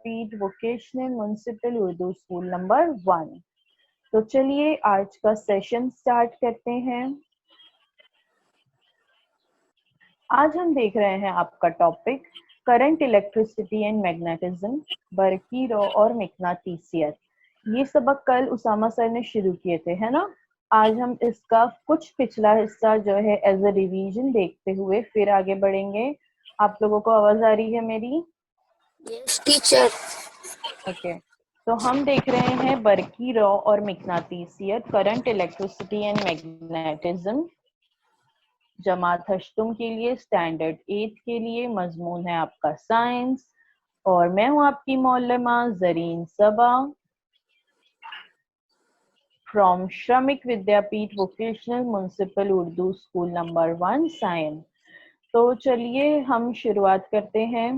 विद्यापीठ vocational municipal Urdu school number 1। तो चलिए आज का सेशन स्टार्ट करते हैं। आज हम देख रहे हैं आपका topic current electricity and magnetism, बरकी रॉ और मैग्नेटिसियत। ये सबक कल उसामा सर ने शुरू किए थे, है ना। आज हम इसका कुछ पिछला हिस्सा जो है एज अ रिवीजन देखते हुए फिर आगे बढ़ेंगे। आप लोगों को आवाज आ रही है मेरी? Yes teacher. ओके, तो हम देख रहे हैं बरकी रॉ और मैग्नेटिसियत, करंट इलेक्ट्रिसिटी एंड मैग्नेटिज्म। जमात हश्तुम के लिए स्टैंडर्ड 8 के लिए मजमून है आपका साइंस, और मैं हूं आपकी मौलमा Zareen Saba from Shramik Vidyapeeth vocational municipal Urdu school number 1 साइन। तो चलिए हम शुरुआत करते हैं।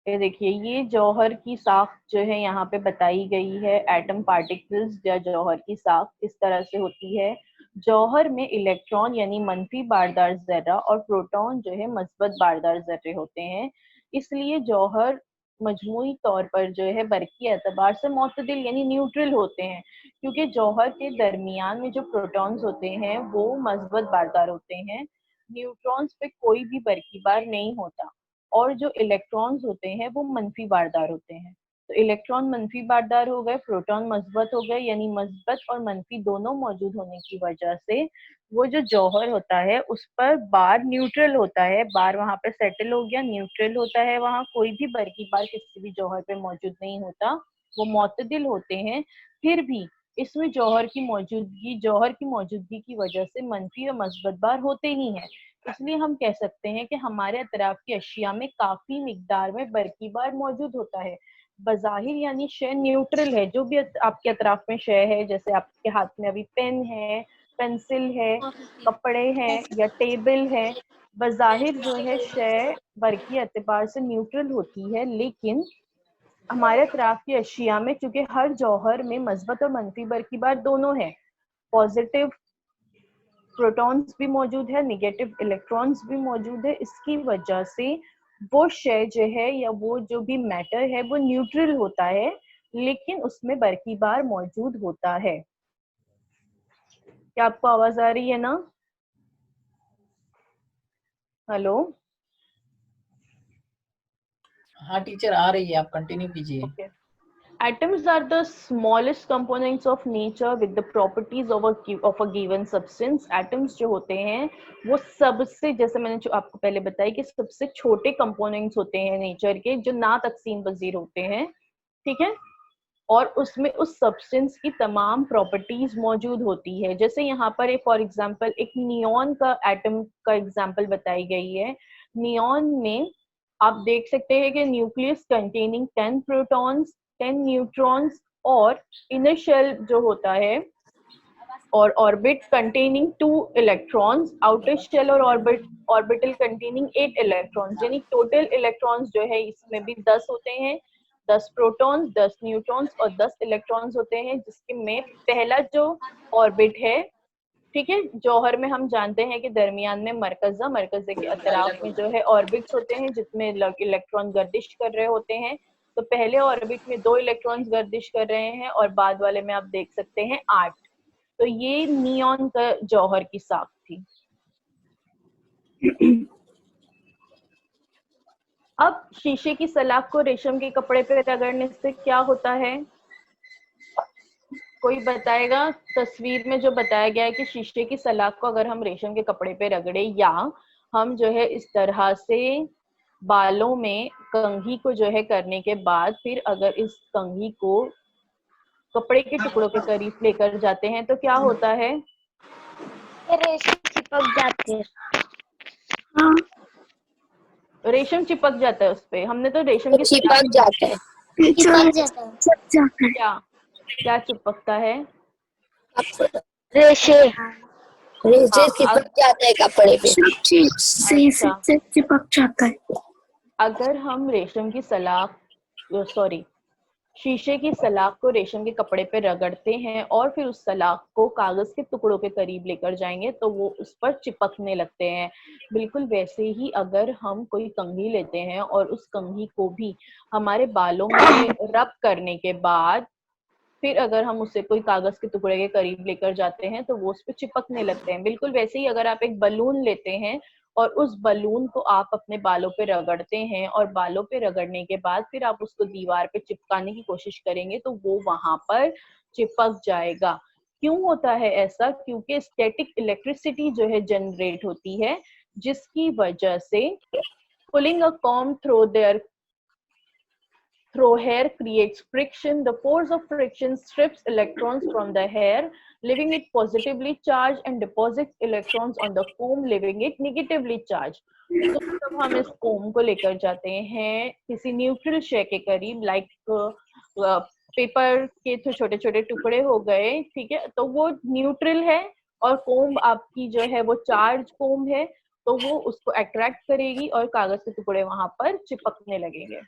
ये देखिए, ये जौहर की साख जो है यहाँ पे बताई गई है। एटम पार्टिकल्स या जौहर की साख इस तरह से होती है। जौहर में इलेक्ट्रॉन यानी मंफी बारदार जर्रा और प्रोटॉन जो है मस्बत बारदार जर्रे होते हैं। इसलिए जौहर मजमूई तौर पर जो है बरकी एतबार से मोतदिल यानी न्यूट्रल होते हैं, क्योंकि जौहर के दरमियान में जो प्रोटॉन्स होते हैं वो मस्बत बारदार होते हैं। न्यूट्रॉन्स पे कोई भी बरकी बार नहीं होता, और जो इलेक्ट्रॉन्स होते हैं वो मनफी बारदार होते हैं। तो इलेक्ट्रॉन मनफी बारदार हो गए, प्रोटॉन मस्बत हो गए, यानी मस्बत और मनफी दोनों मौजूद होने की वजह से वो जो जौहर होता है उस पर बार न्यूट्रल होता है। बार वहां पे सेटल हो गया, न्यूट्रल होता है, वहां कोई भी बरकी बार किसी भी जौहर पे मौजूद नहीं होता, वो मोतदिल होते हैं। फिर भी इसमें जौहर की मौजूदगी की वजह से मनफी और मस्बत बार होते ही हैं। इसलिए हम कह सकते हैं कि हमारे अतराफ की अशिया में काफी मिकदार में बरकी बार मौजूद होता है। बज़ाहिर यानी शय न्यूट्रल है। जो भी आपके अतराफ में शय है, जैसे आपके हाथ में अभी पेन है, पेंसिल है, कपड़े हैं या टेबल है, बज़ाहिर जो है शय बरकी एतबार से न्यूट्रल होती है। लेकिन हमारे अतराफ की अशिया में चूंकि हर जौहर में मस्बत और मनफी बरकी बार दोनों है, पॉजिटिव प्रोटॉन्स भी मौजूद है, नेगेटिव इलेक्ट्रॉन्स भी मौजूद है, इसकी वजह से वो शय जो है या वो जो भी मैटर है वो न्यूट्रल होता है, लेकिन उसमें बरकी बार मौजूद होता है। क्या आपको आवाज आ रही है ना? हेलो? हाँ टीचर, आ रही है, आप कंटिन्यू कीजिए। Okay. Atoms are the smallest components of nature with the properties of a given substance. Atoms जो होते हैं वो सबसे, जैसे मैंने जो आपको पहले बताया कि सबसे छोटे कंपोनेंट्स होते हैं नेचर के, जो ना तकसीम पजीर होते हैं, ठीक है। और उसमें उस सब्सटेंस की तमाम प्रॉपर्टीज मौजूद होती है। जैसे यहाँ पर एक फॉर एग्जांपल एक नियॉन का एटम का एग्जांपल बताई गई है। नियॉन में आप देख सकते हैं कि न्यूक्लियस कंटेनिंग 10 प्रोटॉन्स, 10 न्यूट्रॉन्स, और इनर शेल जो होता है और orbit containing 2 electrons, outer shell और ऑर्बिटल कंटेनिंग 8 इलेक्ट्रॉन्स, यानी टोटल इलेक्ट्रॉन्स जो है इसमें भी 10 होते हैं। 10 प्रोटॉन्स, 10 न्यूट्रॉन्स और 10 इलेक्ट्रॉन्स होते हैं, जिसके में पहला जो ऑर्बिट है, ठीक है। जौहर में हम जानते हैं कि दरमियान में मरकज़े के अतराफ में जो है ऑर्बिट्स होते हैं जिसमें इलेक्ट्रॉन गर्दिश कर रहे होते हैं। तो पहले ऑर्बिट में 2 इलेक्ट्रॉन्स गर्दिश कर रहे हैं और बाद वाले में आप देख सकते हैं 8। तो ये नियॉन का जौहर की साख थी। अब शीशे की सलाख को रेशम के कपड़े पे रगड़ने से क्या होता है? कोई बताएगा? तस्वीर में जो बताया गया है कि शीशे की सलाख को अगर हम रेशम के कपड़े पे रगड़े, या हम जो है इस तरह से बालों में कंघी को जो है करने के बाद फिर अगर इस कंघी को कपड़े के टुकड़ों के करीब लेकर जाते हैं तो क्या होता है? रेशम चिपक जाती है। हाँ। रेशम चिपक जाता है उस पे। हमने तो रेशम की चिपक जाता है, चिपक जाता है। क्या क्या चिपकता है? रेशे, रेशे हाँ चिपक जाते हैं कपड़े पे। अच्छा, से चिपक जाता है। अगर हम रेशम की सलाख, सॉरी, शीशे की सलाख को रेशम के कपड़े पे रगड़ते हैं और फिर उस सलाख को कागज के टुकड़ों के करीब लेकर जाएंगे तो वो उस पर चिपकने लगते हैं। बिल्कुल वैसे ही अगर हम कोई कंघी लेते हैं और उस कंघी को भी हमारे बालों में रब करने के बाद फिर अगर हम उसे कोई कागज के टुकड़े के करीब लेकर जाते हैं तो वो उस पर चिपकने लगते हैं। बिल्कुल वैसे ही अगर आप एक बलून लेते हैं और उस बलून को आप अपने बालों पे रगड़ते हैं और बालों पे रगड़ने के बाद फिर आप उसको दीवार पे चिपकाने की कोशिश करेंगे तो वो वहां पर चिपक जाएगा। क्यों होता है ऐसा? क्योंकि स्टैटिक इलेक्ट्रिसिटी जो है जनरेट होती है, जिसकी वजह से pulling a comb through hair creates friction. The force of friction strips electrons from the hair, leaving it positively charged, and deposits electrons on the comb, leaving it negatively charged. तो जब हम इस कोम को लेकर जाते हैं किसी न्यूट्रल शे के करीब, लाइक पेपर के छोटे छोटे टुकड़े हो गए, ठीक है, तो वो न्यूट्रल है और कोम आपकी जो है वो चार्ज कोम है, तो वो उसको अट्रैक्ट करेगी और कागज के टुकड़े वहां पर चिपकने लगेंगे।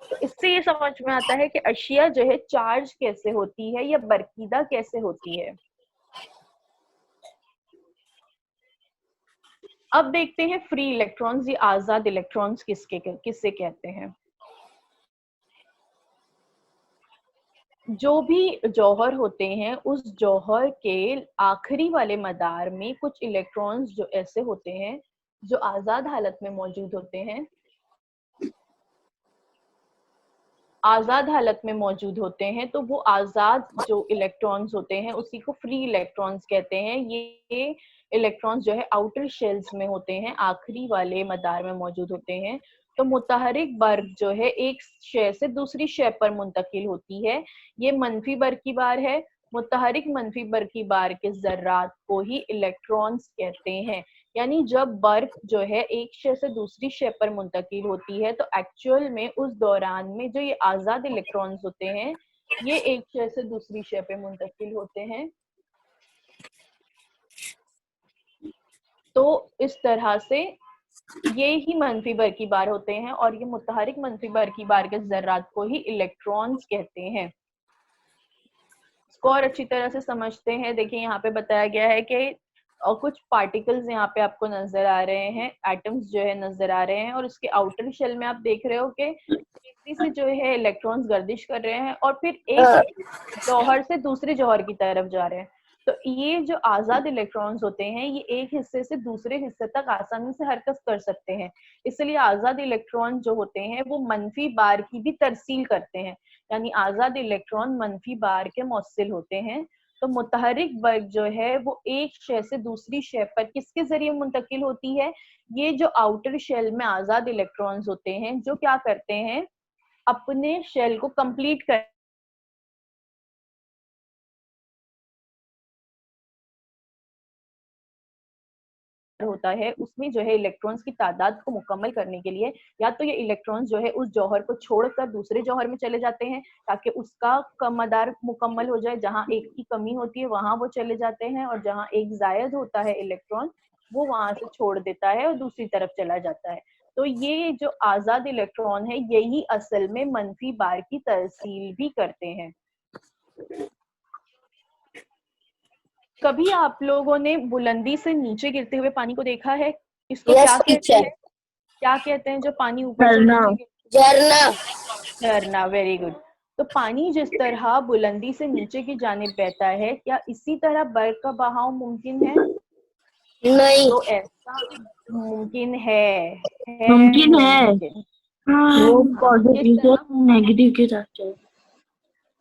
तो इससे ये समझ में आता है कि अशिया जो है चार्ज कैसे होती है या बरकीदा कैसे होती है। अब देखते हैं फ्री इलेक्ट्रॉन्स या आजाद इलेक्ट्रॉन्स किससे कहते हैं। जो भी जौहर होते हैं उस जौहर के आखिरी वाले मदार में कुछ इलेक्ट्रॉन्स जो ऐसे होते हैं जो आजाद हालत में मौजूद होते हैं, आजाद हालत में मौजूद होते हैं, तो वो आजाद जो इलेक्ट्रॉन्स होते हैं उसी को फ्री इलेक्ट्रॉन्स कहते हैं। ये इलेक्ट्रॉन्स जो है आउटर शेल्स में होते हैं, आखिरी वाले मदार में मौजूद होते हैं। तो मुतहरिक बर्क जो है एक शय से दूसरी शय पर मुंतकिल होती है, ये मनफी बर्क की बार है। मुतहरिक मनफी बर्क की बार के जर्रात को ही इलेक्ट्रॉन्स कहते हैं। यानी जब बर्क जो है एक शय से दूसरी शय पर मुंतकिल होती है तो एक्चुअल में उस दौरान में जो ये आजाद इलेक्ट्रॉन्स होते हैं ये एक शय से दूसरी शय पे मुंतकिल होते हैं। तो इस तरह से ये ही मनफी बर की बार होते हैं और ये मुतहरिक मनफी बर की बार के जर्रात को ही इलेक्ट्रॉन्स कहते हैं। इसको और अच्छी तरह से समझते हैं। देखिए यहाँ पे बताया गया है कि और कुछ पार्टिकल्स यहाँ पे आपको नजर आ रहे हैं, एटम्स जो है नजर आ रहे हैं, और उसके आउटर शेल में आप देख रहे हो कि तेजी से जो है इलेक्ट्रॉन्स गर्दिश कर रहे हैं और फिर एक जौहर से दूसरे जौहर की तरफ जा रहे हैं। तो ये जो आजाद इलेक्ट्रॉन्स होते हैं ये एक हिस्से से दूसरे हिस्से तक आसानी से हरकत कर सकते हैं, इसलिए आजाद इलेक्ट्रॉन जो होते हैं वो मनफी बार की भी तरसील करते हैं, यानी आजाद इलेक्ट्रॉन मनफी बार के मौसिल होते हैं। तो मुतहरिक बर्क जो है वो एक शय से दूसरी शय पर किसके जरिए मुंतकिल होती है? ये जो आउटर शेल में आजाद इलेक्ट्रॉन्स होते हैं जो क्या करते हैं, अपने शेल को कंप्लीट कर होता है, उसमें जो है इलेक्ट्रॉन्स की तादाद को मुकम्मल करने के लिए या तो ये इलेक्ट्रॉन्स जो है उस जौहर को छोड़कर दूसरे जौहर में चले जाते हैं ताकि उसका मदार मुकम्मल हो जाए, जहां एक की कमी होती है वहां वो चले जाते हैं, और जहां एक जायद होता है इलेक्ट्रॉन वो वहां से छोड़ देता है और दूसरी तरफ चला जाता है। तो ये जो आजाद इलेक्ट्रॉन है यही असल में मनफी बार की तरसील भी करते हैं। कभी आप लोगों ने बुलंदी से नीचे गिरते हुए पानी को देखा है? इसको यस क्या कहते टीचर, हैं? क्या कहते हैं जो पानी ऊपर से नीचे गिरता झरना। है? झरना। Very good. तो पानी जिस तरह बुलंदी से नीचे की जानिब बहता है, क्या इसी तरह बर्फ का बहाव मुमकिन है? नहीं, तो ऐसा मुमकिन है मुमकिन है। मुमकिन। वो किस पॉजिटिव से तरह? नेगेटिव के साथ है,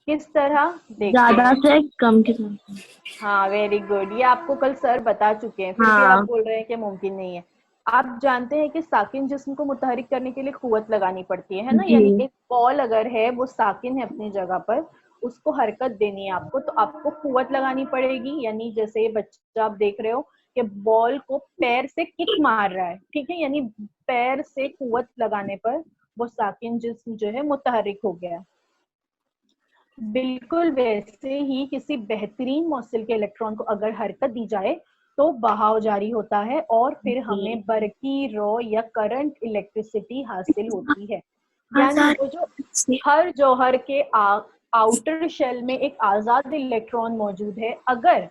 किस तरह देखते ज्यादा हैं? से कम के साथ। हाँ वेरी गुड, ये आपको कल सर बता चुके हैं, फिर भी आप हाँ, बोल रहे हैं कि मुमकिन नहीं है। आप जानते हैं कि साकिन जिस्म को मुतहरिक करने के लिए कुव्वत लगानी पड़ती है ना, यानी जी एक बॉल अगर है वो साकिन है अपनी जगह पर, उसको हरकत देनी है आपको, तो आपको कुव्वत लगानी पड़ेगी। यानी जैसे ये बच्चा आप देख रहे हो कि बॉल को पैर से किक मार रहा है, ठीक है, यानी पैर से कुव्वत लगाने पर वो साकिन जिस्म जो है मुतहरिक हो गया। बिल्कुल वैसे ही किसी बेहतरीन मौसिल के इलेक्ट्रॉन को अगर हरकत दी जाए तो बहाव जारी होता है और फिर हमें बरकी रॉ या करंट इलेक्ट्रिसिटी हासिल होती है। यानी वो जो हर जौहर के आउटर शेल में एक आजाद इलेक्ट्रॉन मौजूद है, अगर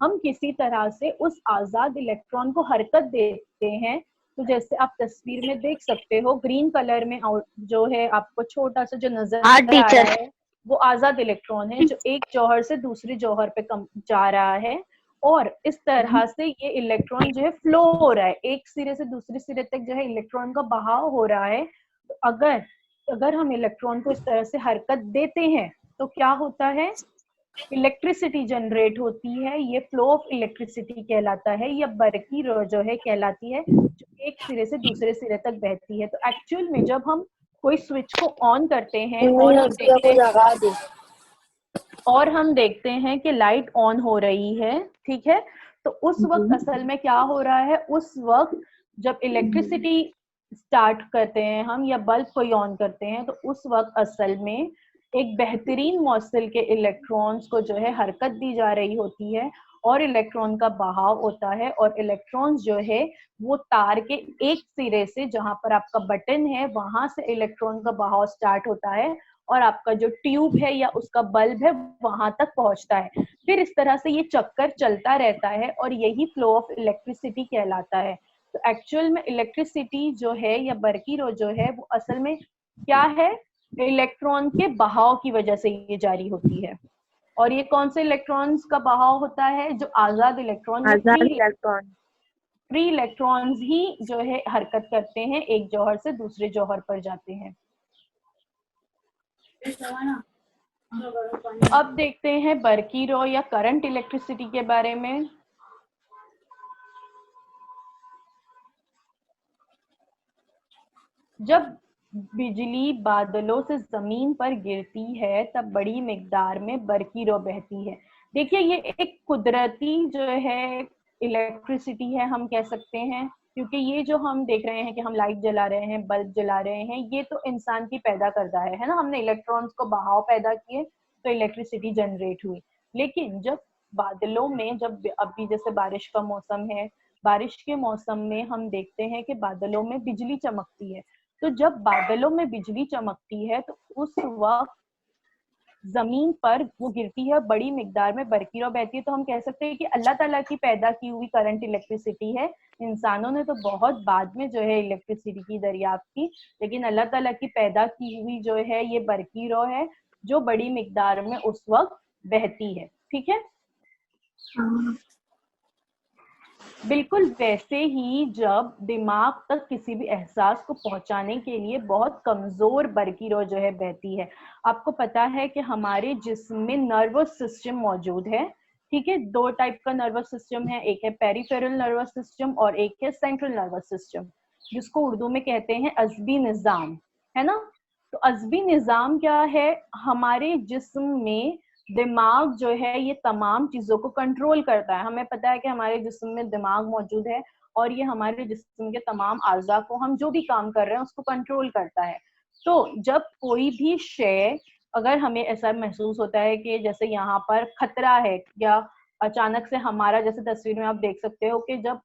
हम किसी तरह से उस आजाद इलेक्ट्रॉन को हरकत देते हैं तो जैसे आप तस्वीर में देख सकते हो ग्रीन कलर में जो है आपको छोटा सा जो नजर आ रहा है वो आजाद इलेक्ट्रॉन है जो एक जौहर से दूसरे जौहर पे जा रहा है और इस तरह से ये इलेक्ट्रॉन जो है फ्लो हो रहा है, एक सिरे से दूसरे सिरे तक जो है इलेक्ट्रॉन का बहाव हो रहा है। तो अगर हम इलेक्ट्रॉन को इस तरह से हरकत देते हैं तो क्या होता है, इलेक्ट्रिसिटी जनरेट होती है, ये फ्लो ऑफ इलेक्ट्रिसिटी कहलाता है या बरकी रॉ जो है कहलाती है, जो एक सिरे से दूसरे सिरे तक बहती है। तो एक्चुअल में जब हम कोई स्विच को ऑन करते हैं और हम देखते हैं कि लाइट ऑन हो रही है, ठीक है, तो उस वक्त असल में क्या हो रहा है, उस वक्त जब इलेक्ट्रिसिटी स्टार्ट करते हैं हम या बल्ब को ऑन करते हैं तो उस वक्त असल में एक बेहतरीन मौसिल के इलेक्ट्रॉन्स को जो है हरकत दी जा रही होती है और इलेक्ट्रॉन का बहाव होता है और इलेक्ट्रॉन्स जो है वो तार के एक सिरे से जहां पर आपका बटन है वहां से इलेक्ट्रॉन का बहाव स्टार्ट होता है और आपका जो ट्यूब है या उसका बल्ब है वहां तक पहुंचता है। फिर इस तरह से ये चक्कर चलता रहता है और यही फ्लो ऑफ इलेक्ट्रिसिटी कहलाता है। तो एक्चुअल में इलेक्ट्रिसिटी जो है या बरकी रॉ जो है वो असल में क्या है, इलेक्ट्रॉन के बहाव की वजह से ये जारी होती है। और ये कौन से इलेक्ट्रॉन्स का बहाव होता है, जो आजाद इलेक्ट्रॉन फ्री इलेक्ट्रॉन्स ही जो है हरकत करते हैं, एक जौहर से दूसरे जौहर पर जाते हैं। अब देखते हैं बरकी रॉ या करंट इलेक्ट्रिसिटी के बारे में। जब बिजली बादलों से जमीन पर गिरती है तब बड़ी मिकदार में बरकी रॉ बहती है। देखिए ये एक कुदरती जो है इलेक्ट्रिसिटी है हम कह सकते हैं, क्योंकि ये जो हम देख रहे हैं कि हम लाइट जला रहे हैं, बल्ब जला रहे हैं, ये तो इंसान की पैदा करदा है ना, हमने इलेक्ट्रॉन्स को बहाव पैदा किए तो इलेक्ट्रिसिटी जनरेट हुई। लेकिन जब बादलों में, जब अभी जैसे बारिश का मौसम है, बारिश के मौसम में हम देखते हैं कि बादलों में बिजली चमकती है, तो जब बादलों में बिजली चमकती है तो उस वक्त जमीन पर वो गिरती है, बड़ी मिकदार में बरकी रॉ बहती है। तो हम कह सकते हैं कि अल्लाह ताला की पैदा की हुई करंट इलेक्ट्रिसिटी है। इंसानों ने तो बहुत बाद में जो है इलेक्ट्रिसिटी की दरियाफ्त की, लेकिन अल्लाह ताला की पैदा की हुई जो है ये बरकी रॉ है जो बड़ी मिकदार में उस वक्त बहती है, ठीक है। बिल्कुल वैसे ही जब दिमाग तक किसी भी एहसास को पहुंचाने के लिए बहुत कमजोर बरकी रॉ जो है बहती है। आपको पता है कि हमारे जिस्म में नर्वस सिस्टम मौजूद है, ठीक है, दो टाइप का नर्वस सिस्टम है, एक है पेरिफेरल नर्वस सिस्टम और एक है सेंट्रल नर्वस सिस्टम, जिसको उर्दू में कहते हैं अज़बी निज़ाम, है ना। तो अज़बी निज़ाम क्या है, हमारे जिस्म में दिमाग जो है ये तमाम चीजों को कंट्रोल करता है। हमें पता है कि हमारे जिस्म में दिमाग मौजूद है और ये हमारे जिस्म के तमाम आज़ा को, हम जो भी काम कर रहे हैं उसको कंट्रोल करता है। तो जब कोई भी शय, अगर हमें ऐसा महसूस होता है कि जैसे यहाँ पर खतरा है या अचानक से हमारा, जैसे तस्वीर में आप देख सकते हो कि जब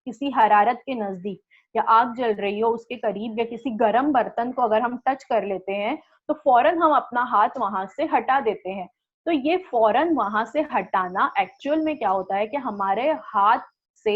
किसी हरारत के नजदीक या आग जल रही हो उसके करीब या किसी गर्म बर्तन को अगर हम टच कर लेते हैं तो फौरन हम अपना हाथ वहां से हटा देते हैं। तो ये फौरन वहां से हटाना एक्चुअल में क्या होता है कि हमारे हाथ से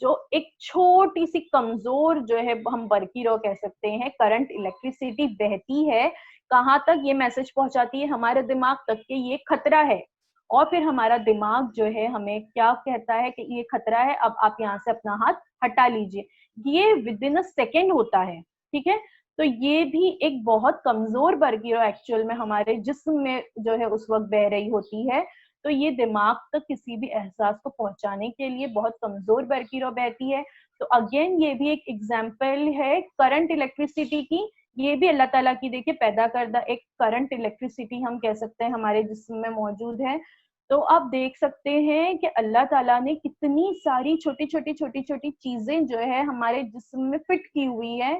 जो एक छोटी सी कमजोर जो है हम बरकी रॉ कह सकते हैं करंट इलेक्ट्रिसिटी बहती है, कहाँ तक ये मैसेज पहुंचाती है हमारे दिमाग तक कि ये खतरा है। और फिर हमारा दिमाग जो है हमें क्या कहता है कि ये खतरा है, अब आप यहाँ से अपना हाथ हटा लीजिए। ये विद इन अ सेकेंड होता है, ठीक है। तो ये भी एक बहुत कमजोर बरकी रॉ एक्चुअल में हमारे जिस्म में जो है उस वक्त बह रही होती है। तो ये दिमाग तक किसी भी एहसास को पहुंचाने के लिए बहुत कमजोर बरकी रॉ बहती है। तो अगेन ये भी एक एग्जाम्पल है करंट इलेक्ट्रिसिटी की, ये भी अल्लाह ताला की देखिए पैदा करदा एक करंट इलेक्ट्रिसिटी हम कह सकते हैं हमारे जिस्म में मौजूद है। तो आप देख सकते हैं कि अल्लाह ताला ने कितनी सारी छोटी छोटी चीजें जो है हमारे जिस्म में फिट की हुई है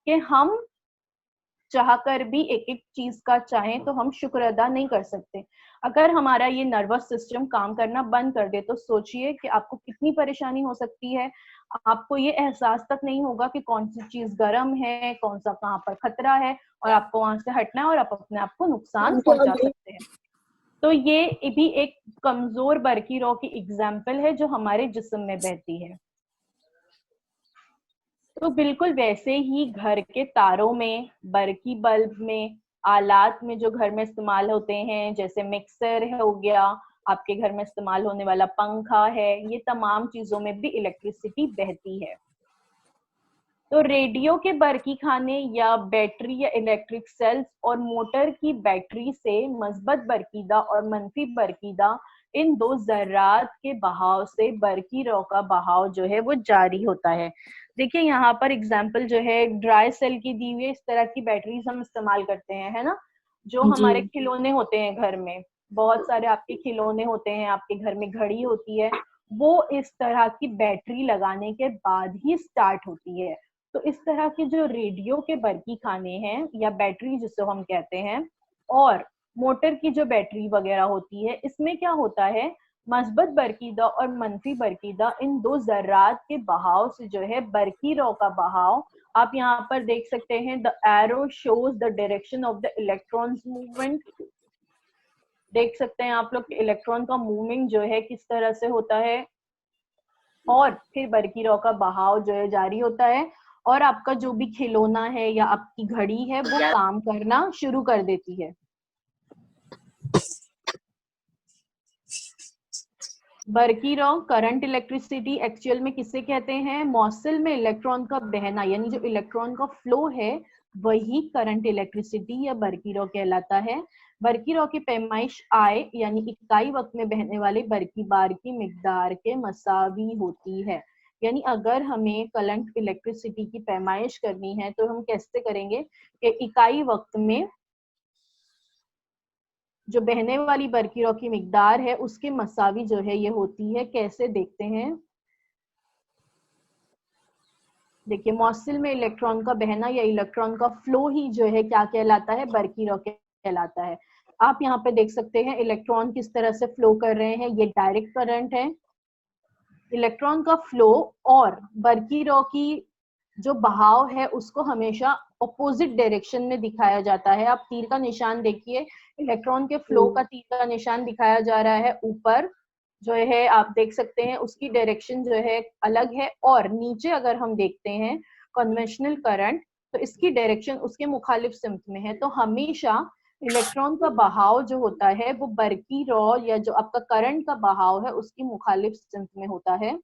कि हम चाहकर भी एक एक चीज का चाहें तो हम शुक्र अदा नहीं कर सकते। अगर हमारा ये नर्वस सिस्टम काम करना बंद कर दे तो सोचिए कि आपको कितनी परेशानी हो सकती है। आपको ये एहसास तक नहीं होगा कि कौन सी चीज गर्म है, कौन सा कहाँ पर खतरा है, और आपको वहां से हटना है और आप अपने आप को नुकसान पहुंचा सकते हैं। तो ये भी एक कमजोर बरकी रॉ की एग्जाम्पल है जो हमारे जिस्म में बहती है। तो बिल्कुल वैसे ही घर के तारों में, बरकी बल्ब में, आलात में जो घर में इस्तेमाल होते हैं जैसे मिक्सर हो गया, आपके घर में इस्तेमाल होने वाला पंखा है, ये तमाम चीजों में भी इलेक्ट्रिसिटी बहती है। तो रेडियो के बरकी खाने या बैटरी या इलेक्ट्रिक सेल्स और मोटर की बैटरी से मस्बत बरकीदा और मनफी बरकीदा इन दो जर्रात के बहाव से बरकी रॉ का बहाव जो है वो जारी होता है। देखिए यहाँ पर एग्जांपल जो है ड्राई सेल की दी हुई है। इस तरह की बैटरीज हम इस्तेमाल करते हैं, है ना, जो हमारे खिलौने होते हैं घर में, बहुत सारे आपके खिलौने होते हैं, आपके घर में घड़ी होती है, वो इस तरह की बैटरी लगाने के बाद ही स्टार्ट होती है। तो इस तरह के जो रेडियो के बरकी खाने हैं या बैटरी जिसे हम कहते हैं, और मोटर की जो बैटरी वगैरह होती है, इसमें क्या होता है, मस्बत बरकीदा और मनफी बरकीदा इन दो जर्रात के बहाव से जो है बरकी रॉ का बहाव, आप यहाँ पर देख सकते हैं, the arrow shows the direction of the electrons movement. देख सकते हैं आप लोग इलेक्ट्रॉन का मूवमेंट जो है किस तरह से होता है, और फिर बरकी रॉ का बहाव जो है जारी होता है, और आपका जो भी खिलौना है या आपकी घड़ी है वो काम करना शुरू कर देती है। बरकी रॉ करंट इलेक्ट्रिसिटी एक्चुअल में किसे कहते हैं, मौसल में इलेक्ट्रॉन का बहना, यानी जो इलेक्ट्रॉन का फ्लो है वही करंट इलेक्ट्रिसिटी या बरकी रॉ कहलाता है। बरकी रॉ की पैमाइश आय यानी इकाई वक्त में बहने वाले बरकी बार की मिकदार के मसावी होती है। यानी अगर हमें करंट इलेक्ट्रिसिटी की पैमाइश करनी है तो हम कैसे करेंगे कि इकाई वक्त में जो बहने वाली बरकी रॉ की मिकदार है उसके मसावी जो है ये होती है। कैसे देखते हैं, देखिए मौसिल में इलेक्ट्रॉन का बहना या इलेक्ट्रॉन का फ्लो ही जो है क्या कहलाता है, बरकी रॉ कहलाता है। आप यहाँ पे देख सकते हैं इलेक्ट्रॉन किस तरह से फ्लो कर रहे हैं, ये डायरेक्ट करंट है। इलेक्ट्रॉन का फ्लो और बरकी रॉ की जो बहाव है उसको हमेशा ऑपोजिट डायरेक्शन में दिखाया जाता है। आप तीर का निशान देखिए, इलेक्ट्रॉन के फ्लो का तीर का निशान दिखाया जा रहा है ऊपर जो है, आप देख सकते हैं उसकी डायरेक्शन जो है अलग है, और नीचे अगर हम देखते हैं कन्वेंशनल करंट तो इसकी डायरेक्शन उसके मुखालिफ सिमत में है। तो हमेशा इलेक्ट्रॉन का बहाव जो होता है वो बरकी रॉ या जो आपका करंट का बहाव है उसकी मुखालिफ सिमत में होता है।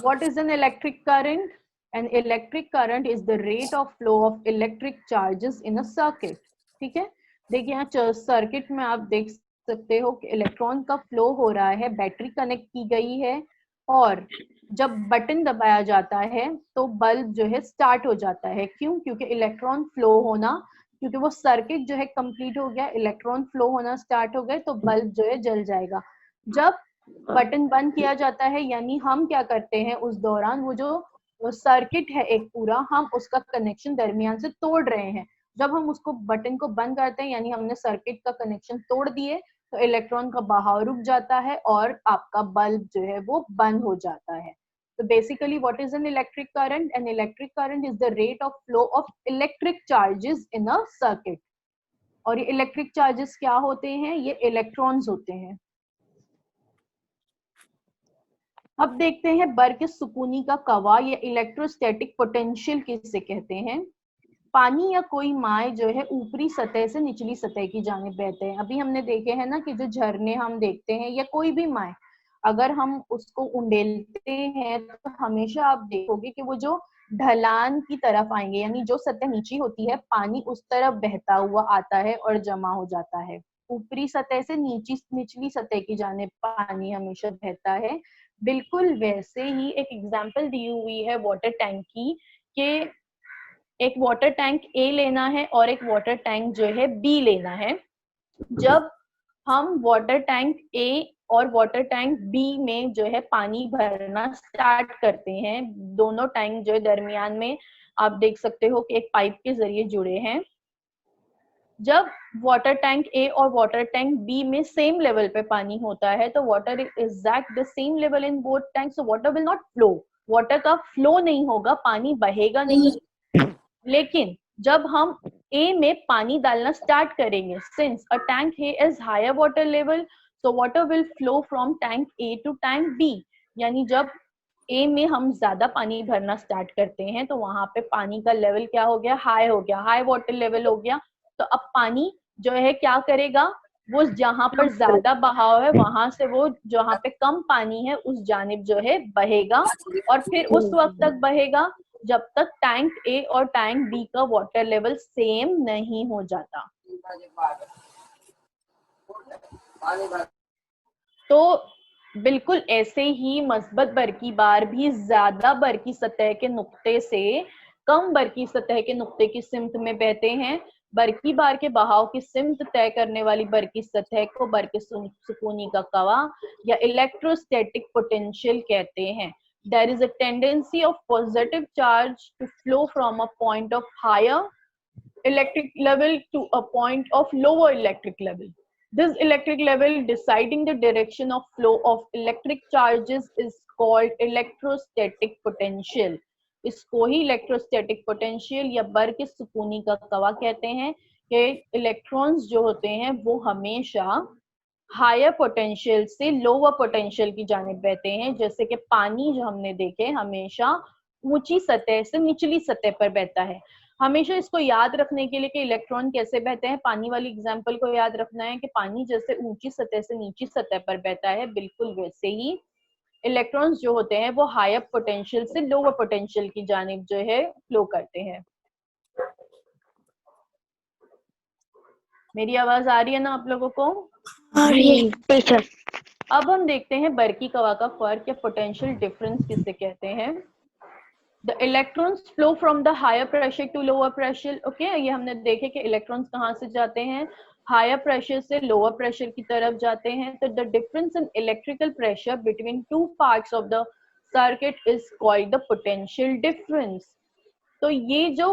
What is an electric current? An electric current is the rate of flow of electric charges in a circuit. ठीक है, देखिए यहाँ सर्किट में आप देख सकते हो कि इलेक्ट्रॉन का फ्लो हो रहा है, बैटरी कनेक्ट की गई है, और जब बटन दबाया जाता है तो बल्ब जो है स्टार्ट हो जाता है। क्यों? क्योंकि इलेक्ट्रॉन फ्लो होना, क्योंकि वो सर्किट जो है कंप्लीट हो गया, इलेक्ट्रॉन फ्लो होना स्टार्ट हो गए तो बल्ब जो है जल जाएगा। जब बटन बंद किया जाता है यानी हम क्या करते हैं उस दौरान, वो जो सर्किट है एक पूरा, हम उसका कनेक्शन दरमियान से तोड़ रहे हैं। जब हम उसको बटन को बंद करते हैं यानी हमने सर्किट का कनेक्शन तोड़ दिए, तो इलेक्ट्रॉन का बहाव रुक जाता है और आपका बल्ब जो है वो बंद हो जाता है। तो basically what is an electric current? An electric current is the rate of flow of electric charges in a circuit. और ये इलेक्ट्रिक चार्जेस क्या होते हैं? ये इलेक्ट्रॉन्स होते हैं। अब देखते हैं बर्क सुकूनी का कवा या इलेक्ट्रोस्टैटिक पोटेंशियल किसे कहते हैं। पानी या कोई माय जो है ऊपरी सतह से निचली सतह की जानिब बहते हैं। अभी हमने देखे हैं ना कि जो झरने हम देखते हैं या कोई भी माय, अगर हम उसको उंडेलते हैं तो हमेशा आप देखोगे कि वो जो ढलान की तरफ आएंगे, यानी जो सतह नीची होती है पानी उस तरफ बहता हुआ आता है और जमा हो जाता है। ऊपरी सतह से निचली सतह की जानिब पानी हमेशा बहता है। बिल्कुल वैसे ही एक एग्जाम्पल दी हुई है वाटर टैंक की, कि एक वाटर टैंक ए लेना है और एक वाटर टैंक जो है बी लेना है। जब हम वाटर टैंक ए और वाटर टैंक बी में जो है पानी भरना स्टार्ट करते हैं, दोनों टैंक जो है दरमियान में आप देख सकते हो कि एक पाइप के जरिए जुड़े हैं। जब वाटर टैंक ए और वाटर टैंक बी में सेम लेवल पे पानी होता है तो water is at the same level in both tanks, so water will not flow, water का फ्लो नहीं होगा, पानी बहेगा नहीं। लेकिन जब हम ए में पानी डालना स्टार्ट करेंगे, since a tank A is higher water level, so water will flow from tank A to tank B. यानी जब ए में हम ज्यादा पानी भरना स्टार्ट करते हैं तो वहां पे पानी का लेवल क्या हो गया, हाई हो गया, हाई वाटर लेवल हो गया। तो अब पानी जो है क्या करेगा, वो जहां पर ज्यादा बहाव है वहां से वो जहां पे कम पानी है उस जानिब जो है बहेगा, और फिर उस वक्त तक बहेगा जब तक टैंक ए और टैंक बी का वाटर लेवल सेम नहीं हो जाता। तो बिल्कुल ऐसे ही मस्बत बरकी बार भी ज्यादा बरकी सतह के नुक्ते से कम बरकी सतह के नुक्ते की सिमत में बहते हैं। बरकी बार के बहाव की सिमत तय करने वाली बरकी सतह को बरकी सुकूनी का कवा या इलेक्ट्रोस्टैटिक पोटेंशियल कहते हैं। There is a tendency of positive charge to flow from a point of higher electric level to a point of lower electric level. This electric level deciding the direction of flow of electric charges is called electrostatic potential. इसको ही electrostatic potential या बर्क सुकूनी का कवा कहते हैं कि electrons जो होते हैं वो हमेशा हायर पोटेंशियल से लोअर पोटेंशियल की जानिब बहते हैं। जैसे कि पानी जो हमने देखे हमेशा ऊंची सतह से निचली सतह पर बहता है। हमेशा इसको याद रखने के लिए कि इलेक्ट्रॉन कैसे बहते हैं, पानी वाली एग्जांपल को याद रखना है कि पानी जैसे ऊंची सतह से नीची सतह पर बहता है, बिल्कुल वैसे ही इलेक्ट्रॉन्स जो होते हैं वो हायर पोटेंशियल से लोअर पोटेंशियल की जानिब जो है फ्लो करते हैं। मेरी आवाज आ रही है ना आप लोगों को? टीचर अब हम देखते हैं बरकी कवा का फर्क या पोटेंशियल डिफरेंस किसे कहते हैं। The electrons flow from the higher pressure to lower pressure. Okay, ये हमने देखे कि इलेक्ट्रॉन्स कहाँ से जाते हैं, हायर प्रेशर से लोअर प्रेशर की तरफ जाते हैं। तो the difference in electrical pressure between two parts of the circuit is called the potential difference. तो ये जो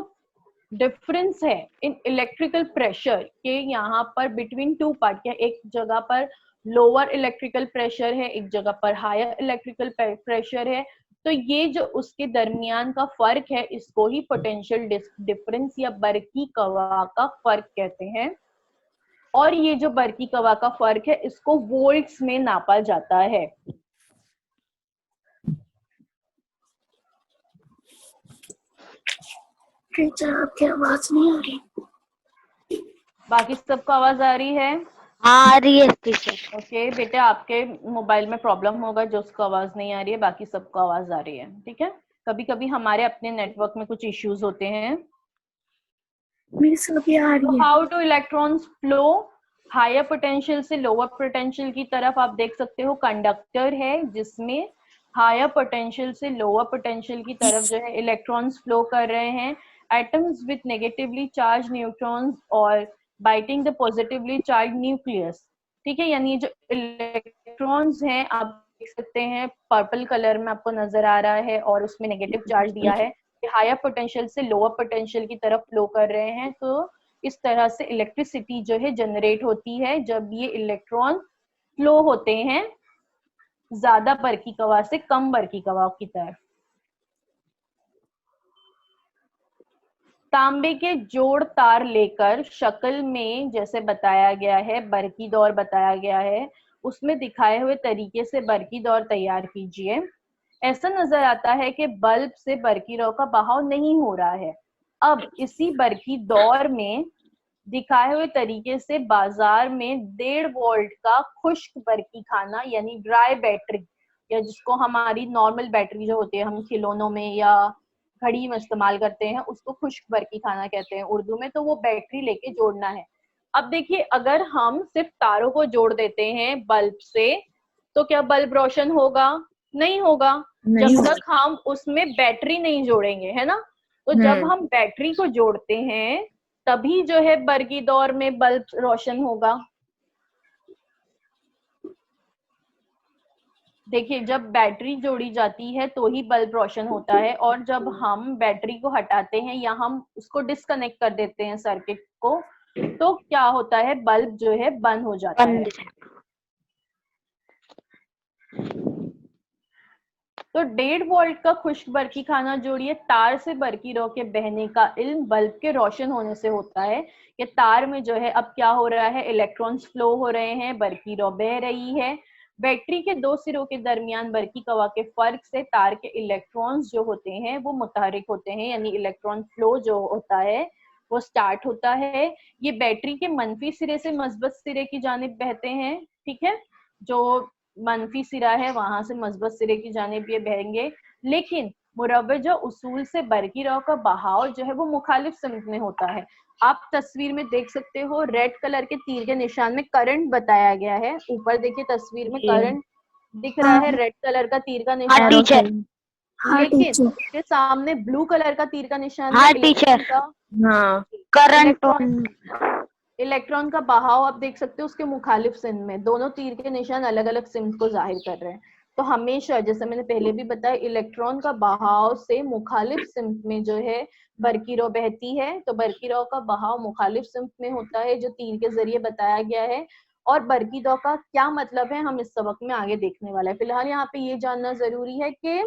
डिफरेंस है इन इलेक्ट्रिकल प्रेशर के यहाँ पर बिटवीन टू पार्ट, क्या एक जगह पर लोअर इलेक्ट्रिकल प्रेशर है, एक जगह पर हायर इलेक्ट्रिकल प्रेशर है, तो ये जो उसके दरमियान का फर्क है इसको ही पोटेंशियल डिफरेंस या बरकी कवा का फर्क कहते हैं। और ये जो बरकी कवा का फर्क है इसको वोल्ट्स में नापा जाता है। टीचर आपकी आवाज नहीं आ रही। बाकी सबको आवाज आ रही है? आ रही है टीचर। ओके बेटे, आपके मोबाइल में प्रॉब्लम होगा जो उसको आवाज नहीं आ रही है, बाकी सबको आवाज आ रही है, ठीक है। कभी कभी हमारे अपने नेटवर्क में कुछ इश्यूज होते हैं। How to electrons flow higher potential से लोअर पोटेंशियल की तरफ, आप देख सकते हो कंडक्टर है जिसमें हायर पोटेंशियल से लोअर पोटेंशियल की तरफ जो है इलेक्ट्रॉन्स फ्लो कर रहे हैं। Atoms with negatively charge neutrons और biting the positively charge nucleus, ठीक है। यानी जो इलेक्ट्रॉन्स हैं आप देख सकते हैं पर्पल कलर में आपको नजर आ रहा है और उसमें नेगेटिव चार्ज दिया है, हायर पोटेंशियल से लोअर पोटेंशियल की तरफ फ्लो कर रहे हैं। तो इस तरह से इलेक्ट्रिसिटी जो है जनरेट होती है जब ये इलेक्ट्रॉन फ्लो होते हैं ज्यादा बरकी कवा से कम बरकी कवा की तरफ। तांबे के जोड़ तार लेकर शक्ल में जैसे बताया गया है, बरकी दौर बताया गया है, उसमें दिखाए हुए तरीके से बरकी दौर तैयार कीजिए। ऐसा नजर आता है कि बल्ब से बरकी रौ का बहाव नहीं हो रहा है। अब इसी बरकी दौर में दिखाए हुए तरीके से बाजार में 1.5 वोल्ट का खुश्क बरकी खाना यानी ड्राई बैटरी, या जिसको हमारी नॉर्मल बैटरी जो होती है हम खिलौनों में या घड़ी में इस्तेमाल करते हैं उसको खुश्क बरकी खाना कहते हैं उर्दू में, तो वो बैटरी लेके जोड़ना है। अब देखिए अगर हम सिर्फ तारों को जोड़ देते हैं बल्ब से तो क्या बल्ब रोशन होगा? नहीं होगा, जब तक हम उसमें बैटरी नहीं जोड़ेंगे, है ना। तो जब हम बैटरी को जोड़ते हैं तभी जो है बरकी दौर में बल्ब रोशन होगा। देखिए, जब बैटरी जोड़ी जाती है तो ही बल्ब रोशन होता है, और जब हम बैटरी को हटाते हैं या हम उसको डिस्कनेक्ट कर देते हैं सर्किट को, तो क्या होता है, बल्ब जो है बंद हो जाता है। तो 1.5 वोल्ट का खुश्क बरकी खाना जोड़िए तार से बरकी रॉ के बहने का इल्म बल्ब के रोशन होने से होता है। ये तार में जो है अब क्या हो रहा है, इलेक्ट्रॉन्स फ्लो हो रहे हैं, बरकी रॉ बह रही है। बैटरी के दो सिरों के दरमियान बरकी कवा के फर्क से तार के इलेक्ट्रॉन्स जो होते हैं वो मुतहरिक होते हैं, यानी इलेक्ट्रॉन फ्लो जो होता है वो स्टार्ट होता है। ये बैटरी के मनफी सिरे से मस्बत सिरे की जानिब बहते हैं, ठीक है, जो मनफी सिरा है वहां से मस्बत सिरे की जानिब ये बहेंगे। लेकिन मुरवजा उसूल से बरकी रॉ का बहाव जो है वो मुखालिफ सिमत में होता है। आप तस्वीर में देख सकते हो, रेड कलर के तीर के निशान में करंट बताया गया है। ऊपर देखिए तस्वीर में करंट दिख रहा है, रेड कलर का तीर का निशान। लेकिन उसके सामने ब्लू कलर का तीर का निशान है, इलेक्ट्रॉन का बहाव आप देख सकते हो उसके मुखालिफ सिम में। दोनों तीर के निशान अलग अलग सिम को जाहिर कर रहे हैं। तो हमेशा, जैसे मैंने पहले भी बताया, इलेक्ट्रॉन का बहाव से मुखालिफ सिम में जो है बरकी रॉ बहती है। तो बरकी रॉ का बहाव मुखालिफ सिम में होता है, जो तीर के जरिए बताया गया है। और बरकी रॉ का क्या मतलब है हम इस सबक में आगे देखने वाला है। फिलहाल यहाँ पे ये जानना जरूरी है कि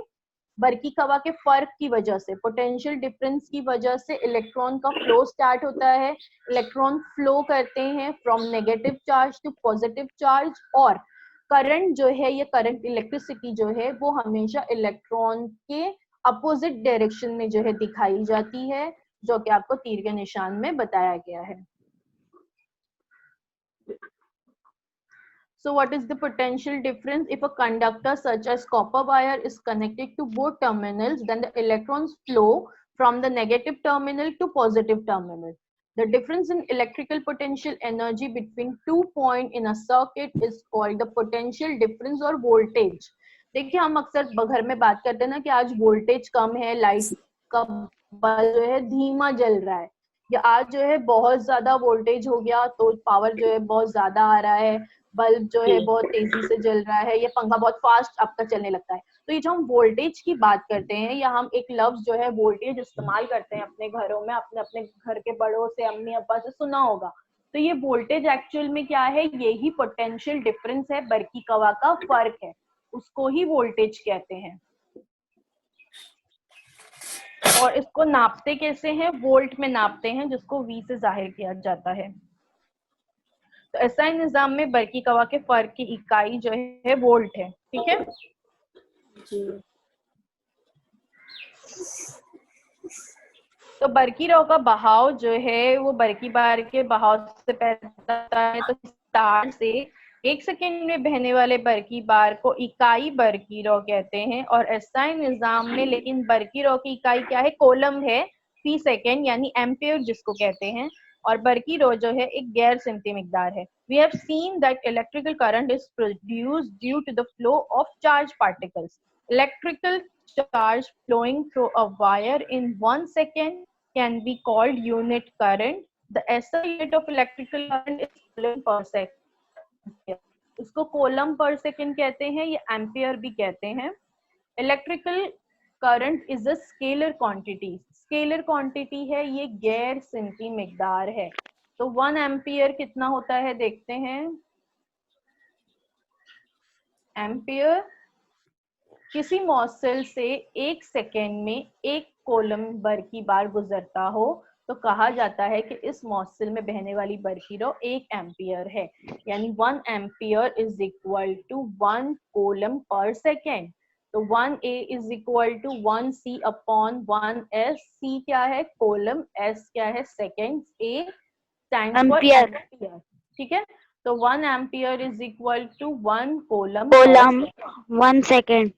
बरकी कवा के फर्क की वजह से, पोटेंशियल डिफरेंस की वजह से इलेक्ट्रॉन का फ्लो स्टार्ट होता है। इलेक्ट्रॉन फ्लो करते हैं from negative charge to positive charge, और करंट जो है, ये करंट इलेक्ट्रिसिटी जो है वो हमेशा इलेक्ट्रॉन के अपोजिट डायरेक्शन में जो है दिखाई जाती है, जो कि आपको तीर के निशान में बताया गया है। So what is the potential difference? If a conductor such as copper wire is connected to both terminals, then the electrons flow from the negative terminal to positive terminal. The difference in electrical potential energy between 2 points in a circuit is called the potential difference or voltage. देखिए, हम अक्सर घर में बात करते हैं ना कि आज वोल्टेज कम है, लाइट का बल्ब जो है धीमा जल रहा है, या आज जो है बहुत ज्यादा वोल्टेज हो गया तो पावर जो है बहुत ज्यादा आ रहा है, बल्ब जो है बहुत तेजी से जल रहा है, या पंखा बहुत फास्ट आपका चलने लगता है। तो ये जो हम वोल्टेज की बात करते हैं, या हम एक लफ्ज जो है वोल्टेज इस्तेमाल करते हैं अपने घरों में, अपने अपने घर के बड़ों से, अम्मी अब्बा से सुना होगा। तो ये वोल्टेज एक्चुअल में क्या है, यही पोटेंशियल डिफरेंस है, बरकी कवा का फर्क है, उसको ही वोल्टेज कहते हैं। और इसको नापते कैसे हैं, वोल्ट में नापते हैं, जिसको V से जाहिर किया जाता है। तो एसआई निजाम में बरकी कवा के फर्क की इकाई जो है वोल्ट है, ठीक है। तो बरकी रॉ का बहाव जो है वो बरकी बार के बहाव से पैदा होता है। तो तार से 1 सेकेंड में बहने वाले बरकी बार को इकाई बरकी रॉ कहते हैं। और एसआई निजाम में लेकिन बरकी रॉ की इकाई क्या है, कोलम है, फी सेकेंड यानी एम्पियर जिसको कहते हैं। और बरकी रॉ जो है एक गैर सिमती मिकदार है। We have seen that electrical current is produced due to the flow of charged particles. Electrical charge flowing through a wire in 1 second can be called unit current. The SI unit of electrical current is coulomb per second. इसको kolam per second कहते हैं, या ampere भी कहते हैं। Electrical current is a scalar quantity, scalar quantity है, ये गैर सिमती मिकदार है। तो 1 एम्पियर कितना होता है देखते हैं। एम्पियर किसी मौसल से 1 सेकेंड में 1 कोलम बरकी बार गुजरता हो तो कहा जाता है कि इस मौसल में बहने वाली बरकी रॉ 1 एम्पियर है, यानी 1 ampere is equal to 1 coulomb per second. तो 1A is equal to 1C upon 1S। C क्या है, कोलम, S क्या है, second, A stands for ampere, ठीक है। तो 1 ampere is equal to 1 coulomb 1 second.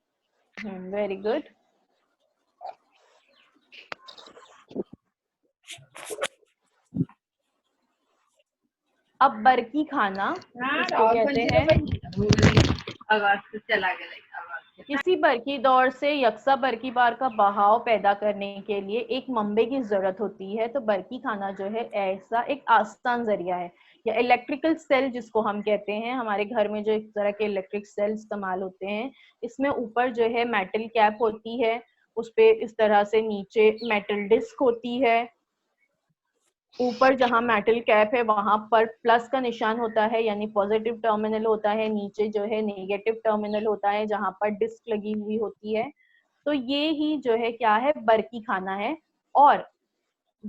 Very good. अब बरकी खाना इसको कहते हैं। आवाज से चला गया, आवाज किसी बरकी दौर से यकसा बरकी बार का बहाव पैदा करने के लिए एक मंबे की जरूरत होती है। तो बरकी खाना जो है ऐसा एक आसान जरिया है, या इलेक्ट्रिकल सेल जिसको हम कहते हैं। हमारे घर में जो एक तरह के इलेक्ट्रिक सेल इस्तेमाल होते हैं, इसमें ऊपर जो है मेटल कैप होती है, उस पे इस तरह से नीचे मेटल डिस्क होती है। ऊपर जहां मेटल कैप है वहां पर प्लस का निशान होता है, यानी पॉजिटिव टर्मिनल होता है। नीचे जो है नेगेटिव टर्मिनल होता है, जहां पर डिस्क लगी हुई होती है। तो ये ही जो है क्या है, बरकी खाना है। और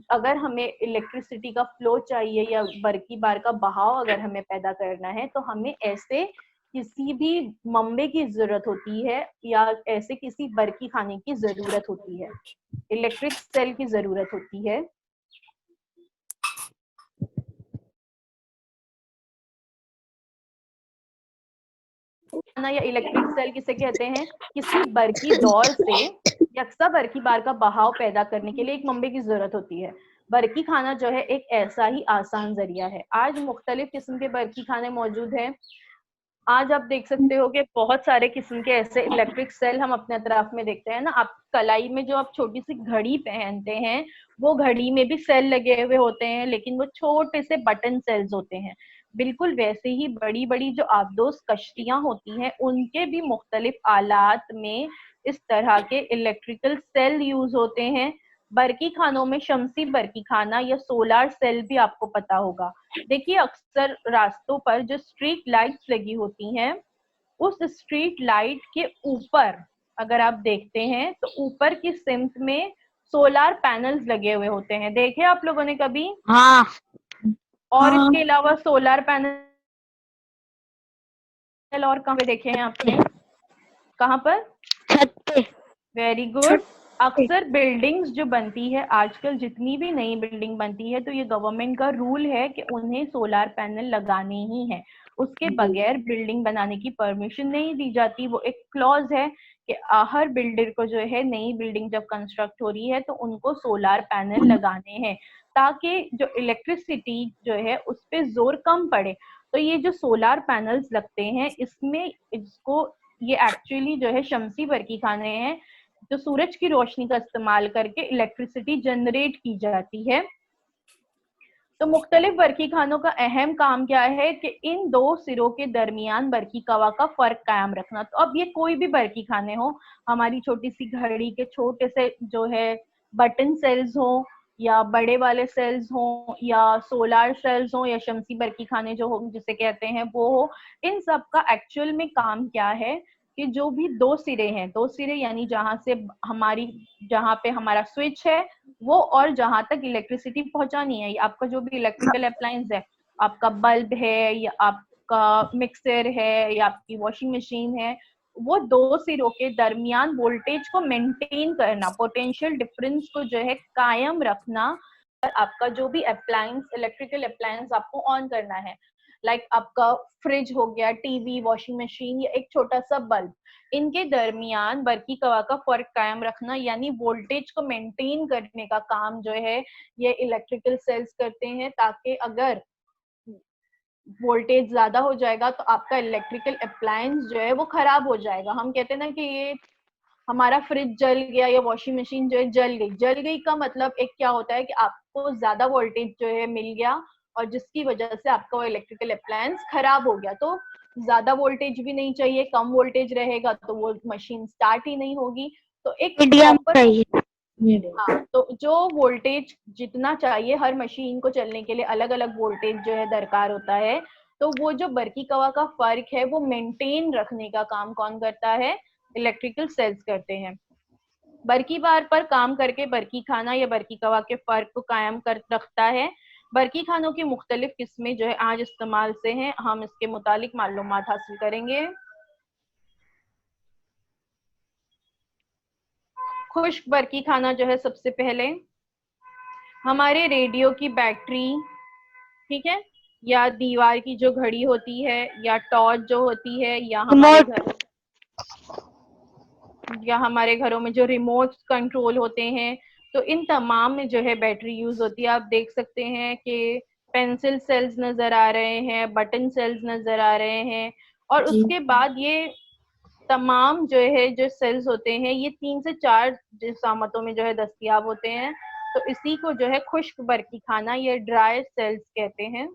अगर हमें इलेक्ट्रिसिटी का फ्लो चाहिए या बरकी बार का बहाव अगर हमें पैदा करना है, तो हमें ऐसे किसी भी मंबे की जरूरत होती है, या ऐसे किसी बरकी खाने की जरूरत होती है, इलेक्ट्रिक सेल की जरूरत होती है। या इलेक्ट्रिक सेल किसे कहते हैं? किसी बरकी दौर से यकसा बरकी बार का बहाव पैदा करने के लिए एक मंबे की जरूरत होती है। बरकी खाना जो है एक ऐसा ही आसान जरिया है। आज मुख्तलिफ किस्म के बरकी खाने मौजूद हैं। आज आप देख सकते हो कि बहुत सारे किस्म के ऐसे इलेक्ट्रिक सेल हम अपने अतराफ में देखते हैं ना। आप कलाई में जो आप छोटी सी घड़ी पहनते हैं, वो घड़ी में भी सेल लगे हुए होते हैं, लेकिन वो छोटे से बटन सेल्स होते हैं। बिल्कुल वैसे ही बड़ी बड़ी जो आबदोज कश्तियां होती हैं, उनके भी मुख्तलिफ आलात में इस तरह के इलेक्ट्रिकल सेल यूज होते हैं। बरकी खानों में शमसी बरकी खाना या सोलार सेल भी आपको पता होगा। देखिए, अक्सर रास्तों पर जो स्ट्रीट लाइट्स लगी होती हैं, उस स्ट्रीट लाइट के ऊपर अगर आप देखते हैं तो ऊपर की सिमत में सोलार पैनल्स लगे हुए होते हैं। देखे आप लोगों ने कभी? हाँ। और इसके अलावा सोलार पैनल और कहाँ पे देखे हैं आपने? कहाँ पर? छत पे। Very good. अक्सर बिल्डिंग्स जो बनती है आजकल, जितनी भी नई बिल्डिंग बनती है, तो ये गवर्नमेंट का रूल है कि उन्हें सोलार पैनल लगाने ही है। उसके बगैर बिल्डिंग बनाने की परमिशन नहीं दी जाती। वो एक क्लॉज है कि हर बिल्डर को जो है नई बिल्डिंग जब कंस्ट्रक्ट हो रही है तो उनको सोलार पैनल लगाने हैं, ताकि जो इलेक्ट्रिसिटी जो है उस पर जोर कम पड़े। तो ये जो सोलार पैनल्स लगते हैं, इसमें इसको ये एक्चुअली जो है शमसी बरकी खाने हैं, जो सूरज की रोशनी का इस्तेमाल करके इलेक्ट्रिसिटी जनरेट की जाती है। तो मुख्तलिफ बरकी खानों का अहम काम क्या है कि इन दो सिरों के दरमियान बरकी कवा का फर्क कायम रखना। तो अब ये कोई भी बरकी खाने हो, हमारी छोटी सी घड़ी के छोटे से जो है बटन सेल्स हो, या बड़े वाले सेल्स हो, या सोलार सेल्स हो, या शमसी बरकी खाने जो हो जिसे कहते हैं वो हो, इन सब का एक्चुअल में काम क्या है कि जो भी दो सिरे हैं, दो सिरे यानी जहां से जहां पे हमारा स्विच है वो, और जहां तक इलेक्ट्रिसिटी पहुंचानी है, आपका जो भी इलेक्ट्रिकल अप्लायंस है, आपका बल्ब है या आपका मिक्सर है या आपकी वॉशिंग मशीन है, वो दो सिरों के दरमियान वोल्टेज को मेंटेन करना, पोटेंशियल डिफरेंस को जो है कायम रखना। और आपका जो भी अप्लायंस, इलेक्ट्रिकल अप्लायंस आपको ऑन करना है, लाइक आपका फ्रिज हो गया, टीवी, वॉशिंग मशीन, या एक छोटा सा बल्ब, इनके दरमियान बरकी कवा का फर्क कायम रखना यानी वोल्टेज को मेंटेन करने का काम जो है ये इलेक्ट्रिकल सेल्स करते हैं, ताकि अगर वोल्टेज ज्यादा हो जाएगा तो आपका इलेक्ट्रिकल अप्लायंस जो है वो खराब हो जाएगा। हम कहते हैं ना कि ये हमारा फ्रिज जल गया या वॉशिंग मशीन जो है जल गई का मतलब एक क्या होता है कि आपको ज्यादा वोल्टेज जो है मिल गया, और जिसकी वजह से आपका वो इलेक्ट्रिकल अप्लायंस खराब हो गया। तो ज्यादा वोल्टेज भी नहीं चाहिए, कम वोल्टेज रहेगा तो वो मशीन स्टार्ट ही नहीं होगी। तो एक मीडियम प्रॉपर, चाहिए। हाँ, तो जो वोल्टेज जितना चाहिए, हर मशीन को चलने के लिए अलग अलग वोल्टेज जो है दरकार होता है। तो वो जो बरकी कवा का फर्क है वो मेंटेन रखने का काम कौन करता है? इलेक्ट्रिकल सेल्स करते हैं। बरकी बार पर काम करके बरकी खाना या बरकी कवा के फर्क को कायम कर रखता है। बरकी खानों की मुख्तलिफ किस्में जो है आज इस्तेमाल से हैं, हम इसके मुतालिक मालूमात हासिल करेंगे। खुश्क बरकी खाना जो है, सबसे पहले हमारे रेडियो की बैटरी, ठीक है, या दीवार की जो घड़ी होती है, या टॉर्च जो होती है, या हमारे घरों में जो रिमोट कंट्रोल होते हैं, तो इन तमाम में जो है बैटरी यूज होती है। आप देख सकते हैं कि पेंसिल सेल्स नजर आ रहे हैं, बटन सेल्स नजर आ रहे हैं, और उसके बाद ये तमाम जो है जो सेल्स होते हैं ये 3 से 4 जिसामतों में जो है दस्तयाब होते हैं। तो इसी को जो है खुश्क बरकी खाना या ड्राई सेल्स कहते हैं।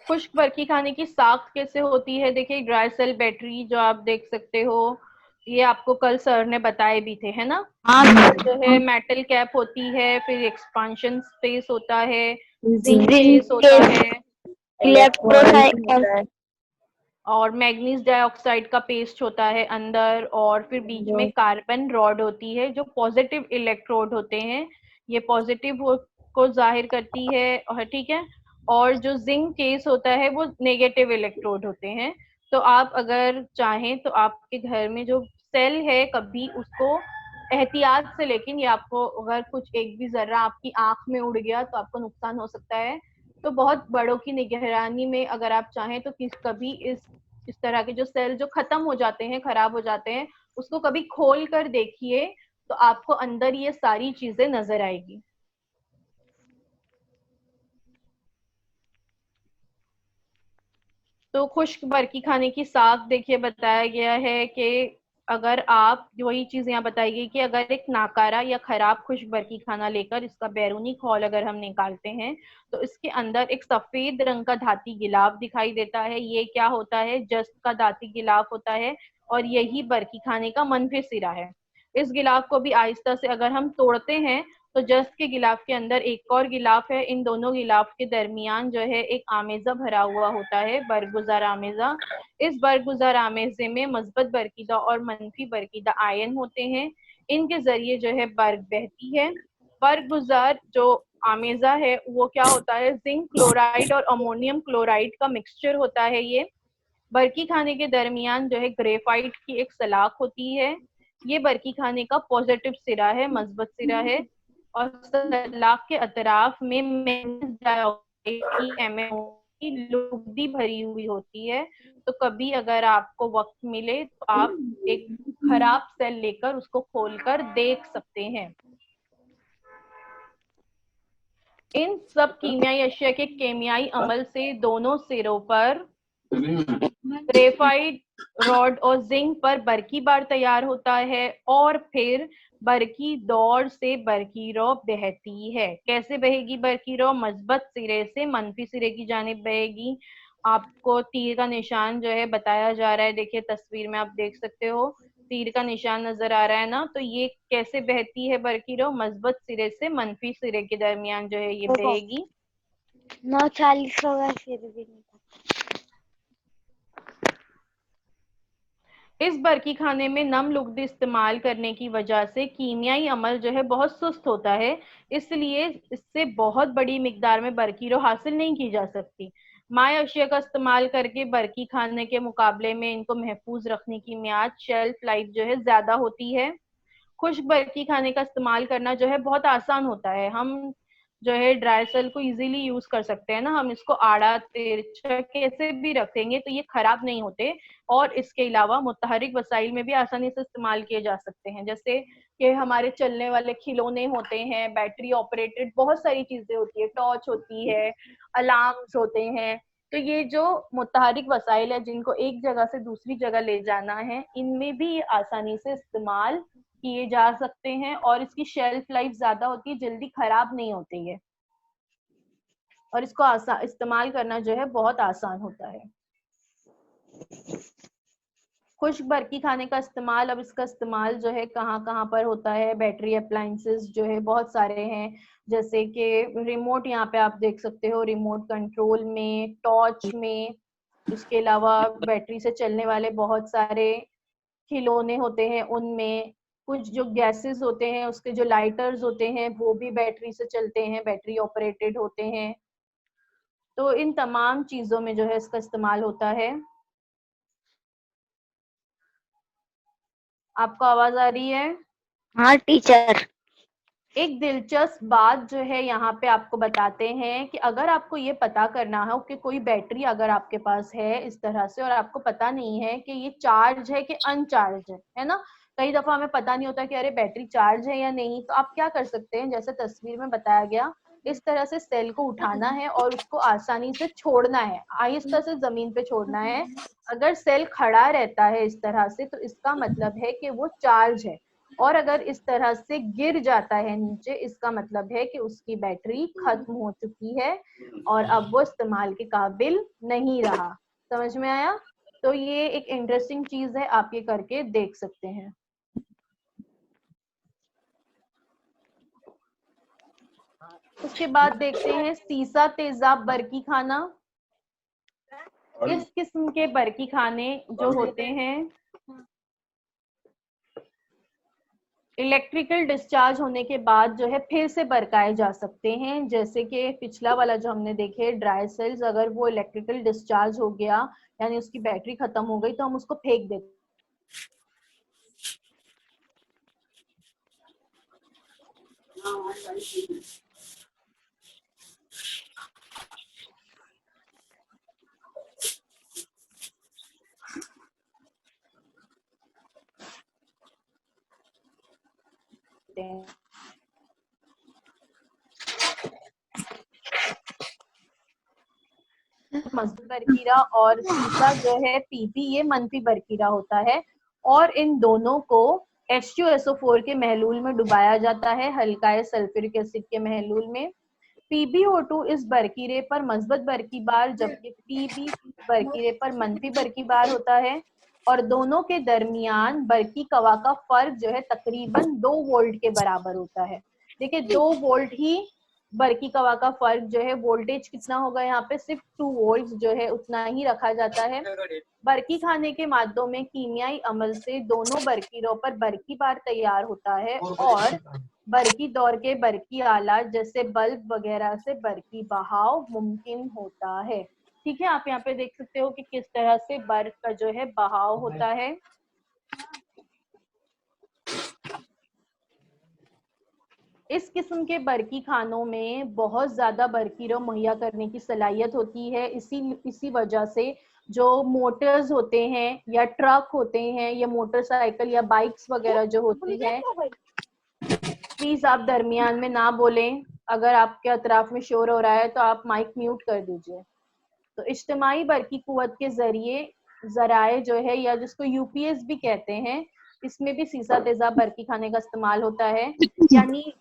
खुश्क बरकी खाने की साख्त कैसे होती है? देखिए, ड्राई सेल बैटरी जो आप देख सकते हो, ये आपको कल सर ने बताए भी थे, है ना? जो है मेटल कैप होती है, फिर एक्सपांशन स्पेस होता है, जिंक केस होता है, इलेक्ट्रोसाइकिल और मैग्नीज डाइऑक्साइड का पेस्ट होता है अंदर, और फिर बीच में कार्बन रॉड होती है जो पॉजिटिव इलेक्ट्रोड होते हैं, ये पॉजिटिव को जाहिर करती है, और ठीक है, और जो जिंक केस होता है वो नेगेटिव इलेक्ट्रोड होते हैं। तो आप अगर चाहें तो आपके घर में जो सेल है, कभी उसको एहतियात से, लेकिन ये आपको अगर कुछ एक भी जर्रा आपकी आंख में उड़ गया तो आपको नुकसान हो सकता है। तो बहुत बड़ों की निगरानी में अगर आप चाहें तो कभी इस तरह के जो सेल जो खत्म हो जाते हैं, खराब हो जाते हैं, उसको कभी खोल कर देखिए तो आपको अंदर ये सारी चीजें नजर आएगी। तो खुश्क बरकी खाने की साख देखिए बताया गया है कि अगर आप, वही चीज यहाँ बताई गई कि अगर एक नाकारा या खराब खुश्क बरकी खाना लेकर इसका बैरूनी खोल अगर हम निकालते हैं तो इसके अंदर एक सफेद रंग का धाती गिलाफ दिखाई देता है। ये क्या होता है? जस्त का धाती गिलाफ होता है, और यही बरकी खाने का मनफी सिरा है। इस गिलाफ को भी आहिस्ता से अगर हम तोड़ते हैं तो जस्ट के गिलाफ के अंदर एक और गिलाफ है, इन दोनों गिलाफ के दरमियान जो है एक आमेजा भरा हुआ होता है, बरगुजार आमेजा। इस बरगुजार आमेजे में मस्बत बरकीदा और मनफी बरकीदा आयन होते हैं, इनके जरिए जो है बर्ग बहती है। बरगुजार जो आमेजा है वो क्या होता है? जिंक क्लोराइड और अमोनियम क्लोराइड का मिक्सचर होता है। ये बरकी खाने के दरमियान जो है ग्रेफाइट की एक सलाख होती है, ये बरकी खाने का पॉजिटिव सिरा है, मस्बत सिरा है, और सलाख के अतराफ में मैग्नीज डाइऑक्साइड की MnO की लुगदी भरी हुई होती है। तो कभी अगर आपको वक्त मिले तो आप एक खराब सेल लेकर उसको खोलकर देख सकते हैं। इन सब कीमियाई अशिया के केमियाई अमल से दोनों सिरों पर ग्रेफाइट रॉड और जिंक पर बरकी बार तैयार होता है, और फिर बरकी दौर से बरकी रो बहती है। कैसे बहेगी बरकी रो? मस्बत सिरे से मनफी सिरे की जानिब बहेगी। आपको तीर का निशान जो है बताया जा रहा है, देखिए तस्वीर में आप देख सकते हो, तीर का निशान नजर आ रहा है ना? तो ये कैसे बहती है बरकी रो? मस्बत सिरे से मनफी सिरे के दरमियान जो है ये बहेगी। 9:40 होगा फिर भी नहीं। इस बरकी खाने में नम लुगदी इस्तेमाल करने की वजह से कीमियाई अमल जो है बहुत सुस्त होता है, इसलिए इससे बहुत बड़ी मिकदार में बरकीरो हासिल नहीं की जा सकती। माए अशिया का इस्तेमाल करके बरकी खाने के मुकाबले में इनको महफूज रखने की मियाद, शेल्फ लाइफ जो है ज्यादा होती है। खुश्क बरकी खाने का इस्तेमाल करना जो है बहुत आसान होता है। हम जो है ड्राई सेल को इजीली यूज कर सकते हैं ना, हम इसको आड़ा तिरछा कैसे भी रखेंगे तो ये खराब नहीं होते। और इसके अलावा मुतहरिक वसाइल में भी आसानी से इस्तेमाल किए जा सकते हैं, जैसे कि हमारे चलने वाले खिलौने होते हैं, बैटरी ऑपरेटेड बहुत सारी चीजें होती है, टॉर्च होती है, अलार्म्स होते हैं। तो ये जो मुतहरिक वसाइल है जिनको एक जगह से दूसरी जगह ले जाना है, इनमें भी ये आसानी से इस्तेमाल किए जा सकते हैं, और इसकी शेल्फ लाइफ ज्यादा होती है, जल्दी खराब नहीं होती है, और इसको इस्तेमाल करना जो है बहुत आसान होता है। खुश्क बरकी खाने का इस्तेमाल, अब इसका इस्तेमाल जो है कहाँ कहाँ पर होता है? बैटरी अप्लायंसेस जो है बहुत सारे हैं, जैसे कि रिमोट, यहाँ पे आप देख सकते हो, रिमोट कंट्रोल में, टॉर्च में। इसके अलावा बैटरी से चलने वाले बहुत सारे खिलौने होते हैं, उनमें कुछ जो गैसेस होते हैं, उसके जो लाइटर्स होते हैं वो भी बैटरी से चलते हैं, बैटरी ऑपरेटेड होते हैं। तो इन तमाम चीजों में जो है इसका इस्तेमाल होता है। आपको आवाज आ रही है? हाँ टीचर। एक दिलचस्प बात जो है यहाँ पे आपको बताते हैं कि अगर आपको ये पता करना हो कि कोई बैटरी अगर आपके पास है इस तरह से, और आपको पता नहीं है कि ये चार्ज है कि अनचार्ज है ना? कई दफा हमें पता नहीं होता कि अरे बैटरी चार्ज है या नहीं, तो आप क्या कर सकते हैं, जैसे तस्वीर में बताया गया इस तरह से सेल को उठाना है और उसको आसानी से छोड़ना है, आहिस्ता से जमीन पे छोड़ना है। अगर सेल खड़ा रहता है इस तरह से तो इसका मतलब है कि वो चार्ज है, और अगर इस तरह से गिर जाता है नीचे, इसका मतलब है कि उसकी बैटरी खत्म हो चुकी है और अब वो इस्तेमाल के काबिल नहीं रहा। समझ में आया? तो ये एक इंटरेस्टिंग चीज है, आप ये करके देख सकते हैं। उसके बाद देखते हैं सीसा तेजाब बरकी खाना। इस किस्म के बरकी खाने जो होते हैं इलेक्ट्रिकल डिस्चार्ज होने के बाद जो है फिर से बरकाए जा सकते हैं, जैसे कि पिछला वाला जो हमने देखे ड्राई सेल्स, अगर वो इलेक्ट्रिकल डिस्चार्ज हो गया यानी उसकी बैटरी खत्म हो गई तो हम उसको फेंक देते हैं। मजबूत बरकीरा और सीसा जो है पीपी, ये मनफी बरकीरा होता है और इन दोनों को H2SO4 के महलूल में डुबाया जाता है, हल्का सल्फ्यूरिक एसिड के महलूल में। PbO2 इस बरकीरे पर मस्बत बरकीबार जबकि Pb बरकीरे पर मनफी बरकीबार होता है और दोनों के दरमियान बरकी कवा का फर्क जो है तकरीबन 2 वोल्ट के बराबर होता है। देखिए 2 वोल्ट ही बरकी कवा का फर्क जो है, वोल्टेज कितना होगा यहाँ पे, सिर्फ 2 वोल्ट जो है उतना ही रखा जाता है। बरकी खाने के मादों में कीमियाई अमल से दोनों बरकीरों पर बरकी बार तैयार होता है और बरकी दौर के बरकी आलात जैसे बल्ब वगैरह से बरकी बहाव मुमकिन होता है। ठीक है, आप यहाँ पे देख सकते हो कि किस तरह से बर्फ का जो है बहाव होता है। इस किस्म के बरकी खानों में बहुत ज्यादा बरकीरों मुहैया करने की सलाहियत होती है। इसी वजह से जो मोटर्स होते हैं या ट्रक होते हैं या मोटरसाइकिल या बाइक्स वगैरह जो होती है, प्लीज आप दरमियान में ना बोलें। अगर आपके अतराफ में शोर हो रहा है तो आप माइक म्यूट कर दीजिए। तो इज्तिमाई बरकी कुव्वत के जरिए जराए जो है या जिसको यूपीएस भी कहते हैं, इसमें भी सीसा तेजाब बरकी खाने का इस्तेमाल होता है। यानी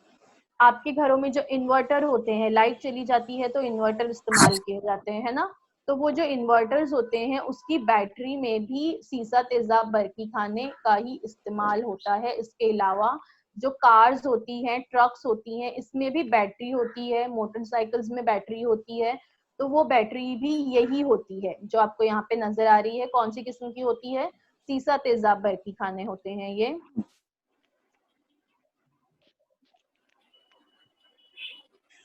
आपके घरों में जो इन्वर्टर होते हैं, लाइट चली जाती है तो इन्वर्टर इस्तेमाल किए जाते हैं, है ना? तो वो जो इन्वर्टर्स होते हैं उसकी बैटरी में भी सीसा तेजाब बरकी खाने का ही इस्तेमाल होता है। इसके अलावा जो कार्स होती हैं, ट्रक्स होती हैं, इसमें भी बैटरी होती है, मोटरसाइकिल्स में बैटरी होती है, तो वो बैटरी भी यही होती है जो आपको यहाँ पे नजर आ रही है। कौन सी किस्म की होती है? सीसा तेजाब बरकी खाने होते हैं ये।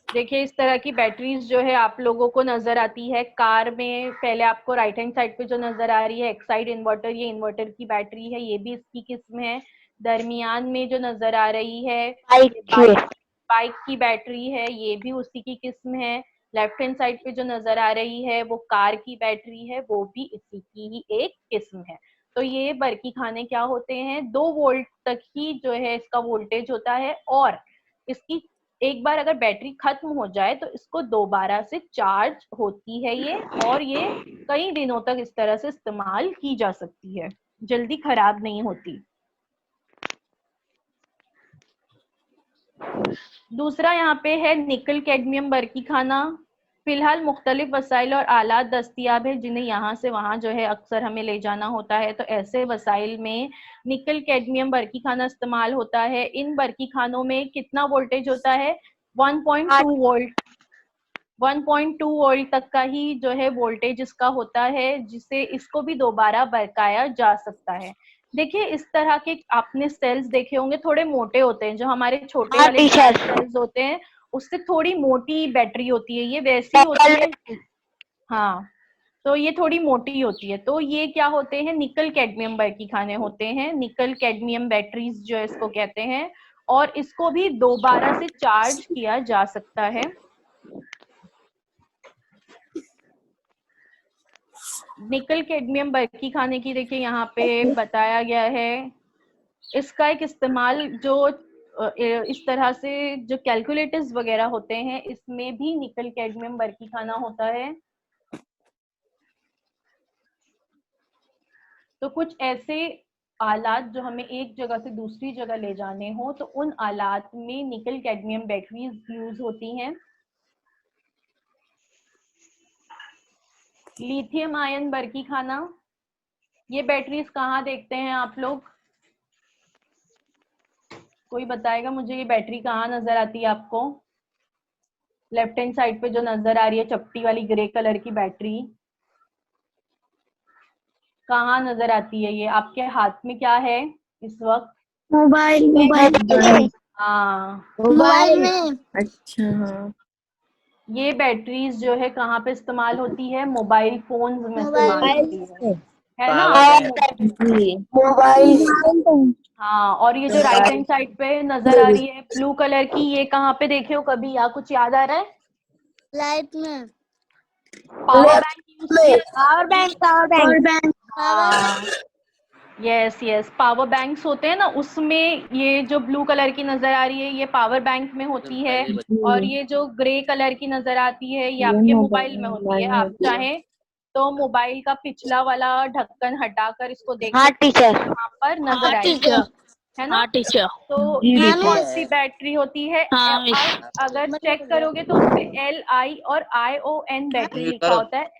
देखिए इस तरह की बैटरीज जो है आप लोगों को नजर आती है कार में। पहले आपको राइट हैंड साइड पे जो नजर आ रही है एक्साइड इन्वर्टर, ये इन्वर्टर की बैटरी है, ये भी इसकी किस्म है। दरमियान में जो नजर आ रही है बाइक की बैटरी है, ये भी उसी की किस्म है। लेफ्ट हैंड साइड पे जो नजर आ रही है वो कार की बैटरी है, वो भी इसी की ही एक किस्म है। तो ये बरकी खाने क्या होते हैं, 2 वोल्ट तक ही जो है इसका वोल्टेज होता है और इसकी एक बार अगर बैटरी खत्म हो जाए तो इसको दोबारा से चार्ज होती है ये, और ये कई दिनों तक इस तरह से इस्तेमाल की जा सकती है, जल्दी खराब नहीं होती। दूसरा यहाँ पे है निकल कैडमियम बरकी खाना। फिलहाल मुख्तलिफ वसाइल और आलात दस्तियाब है जिन्हें यहाँ से वहाँ जो है अक्सर हमें ले जाना होता है, तो ऐसे वसाइल में निकल कैडमियम बरकी खाना इस्तेमाल होता है। इन बरकी खानों में कितना वोल्टेज होता है? 1.2 वोल्ट, 1.2 वोल्ट तक का ही जो है वोल्टेज इसका होता है, जिसे इसको भी दोबारा बरकाया जा सकता है। देखिए इस तरह के आपने सेल्स देखे होंगे, थोड़े मोटे होते हैं, जो हमारे छोटे वाले सेल्स होते हैं उससे थोड़ी मोटी बैटरी होती है, ये वैसी होती है। हाँ, तो ये थोड़ी मोटी होती है। तो ये क्या होते हैं? निकल कैडमियम बरकी खाने होते हैं, निकल कैडमियम बैटरीज जो इसको कहते हैं, और इसको भी दोबारा से चार्ज किया जा सकता है। निकल कैडमियम बरकी खाने की देखिए यहाँ पे बताया गया है, इसका एक इस्तेमाल जो इस तरह से जो कैलकुलेटर्स वगैरह होते हैं इसमें भी निकल कैडमियम बरकी खाना होता है। तो कुछ ऐसे आलात जो हमें एक जगह से दूसरी जगह ले जाने हो तो उन आलात में निकल कैडमियम बैटरीज यूज होती हैं। लिथियम आयन बरकी खाना, ये बैटरीज कहाँ देखते हैं आप लोग? कोई बताएगा मुझे ये बैटरी कहाँ नजर आती है आपको? लेफ्ट हैंड साइड पे जो नजर आ रही है चपटी वाली ग्रे कलर की बैटरी, कहाँ नजर आती है ये? आपके हाथ में क्या है इस वक्त? मोबाइल मोबाइल हाँ, मोबाइल में। अच्छा हाँ। ये बैटरीज जो है कहाँ पे इस्तेमाल होती है? मोबाइल फोन में इस्तेमाल मोबाइल होती है ना? जी मोबाइल हाँ, और ये जो राइट हैंड साइड पे नजर आ रही है ब्लू कलर की, ये कहाँ पे देखे हो कभी या कुछ याद आ रहा है? लाइट में। पावर बैंक यूज किया? पावर बैंक हाँ, यस यस, पावर बैंक्स होते हैं ना, उसमें ये जो ब्लू कलर की नजर आ रही है ये पावर बैंक में होती है, और ये जो ग्रे कलर की नजर आती है ये आपके मोबाइल में होती है। आप चाहें तो मोबाइल का पिछला वाला ढक्कन हटाकर इसको देख सकते हैं, यहाँ पर नजर आएगी, है ना? टीचर। तो जी ये टीचर। कौन सी बैटरी होती है? हाँ मिस। आप अगर चेक करोगे तो उसपे Li और ION बैटरी लिखा होता है।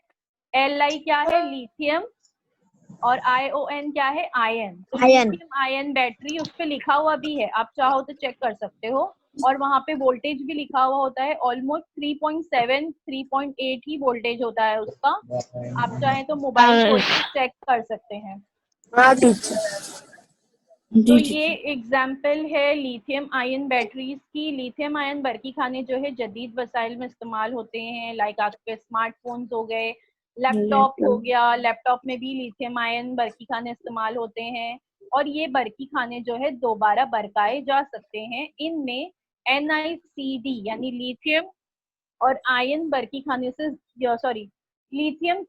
Li क्या है? लिथियम, और ION क्या है? आयन। तो लिथियम आयन बैटरी उस पे लिखा हुआ भी है, आप चाहो तो चेक कर सकते हो, और वहां पे वोल्टेज भी लिखा हुआ होता है, ऑलमोस्ट 3.7 3.8 ही वोल्टेज होता है उसका। आप चाहें तो मोबाइल खोल के चेक कर सकते हैं। तो ये एग्जाम्पल है लिथियम आयन बैटरीज की। लिथियम आयन बरकी खाने जो है जदीद वसाइल में इस्तेमाल होते हैं, लाइक आपके स्मार्टफोन्स हो गए, लैपटॉप हो गया, लैपटॉप में भी लिथियम आयन बरकी खाने इस्तेमाल होते हैं, और ये बरकी खाने जो है दोबारा बरकाए जा सकते हैं। इनमें NiCd यानी लिथियम और आयन बरकी खाने से, सॉरी, लिथियम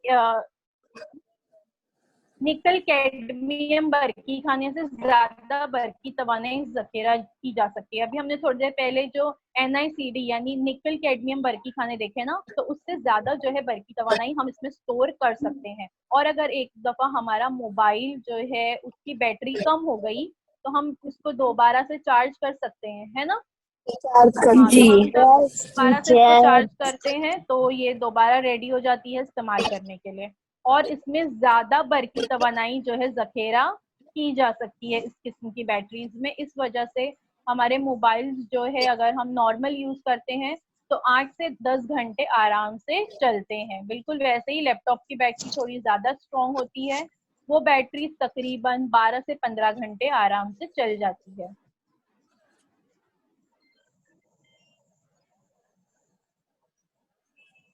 निकल कैडमियम बरकी खाने से ज्यादा बरकी तवानाई जखीरा की जा सकती है। अभी हमने थोड़ी देर पहले जो NiCd यानी निकल कैडमियम बरकी खाने देखे ना, तो उससे ज्यादा जो है बरकी तवानाई हम इसमें स्टोर कर सकते हैं। और अगर एक दफा हमारा मोबाइल जो है उसकी बैटरी कम हो गई तो हम उसको दोबारा से चार्ज कर सकते हैं, है ना? हाँ, तो हम जब दोबारा से इसको चार्ज करते हैं तो ये दोबारा रेडी हो जाती है इस्तेमाल करने के लिए, और इसमें ज्यादा बरकी तवानाई जो है जखेरा की जा सकती है इस किस्म की बैटरीज में। इस वजह से हमारे मोबाइल जो है अगर हम नॉर्मल यूज करते हैं तो 8 से 10 घंटे आराम से चलते हैं। बिल्कुल वैसे ही लैपटॉप की बैटरी थोड़ी ज्यादा स्ट्रॉन्ग होती है, वो बैटरी तकरीबन 12 से 15 घंटे आराम से चल जाती है।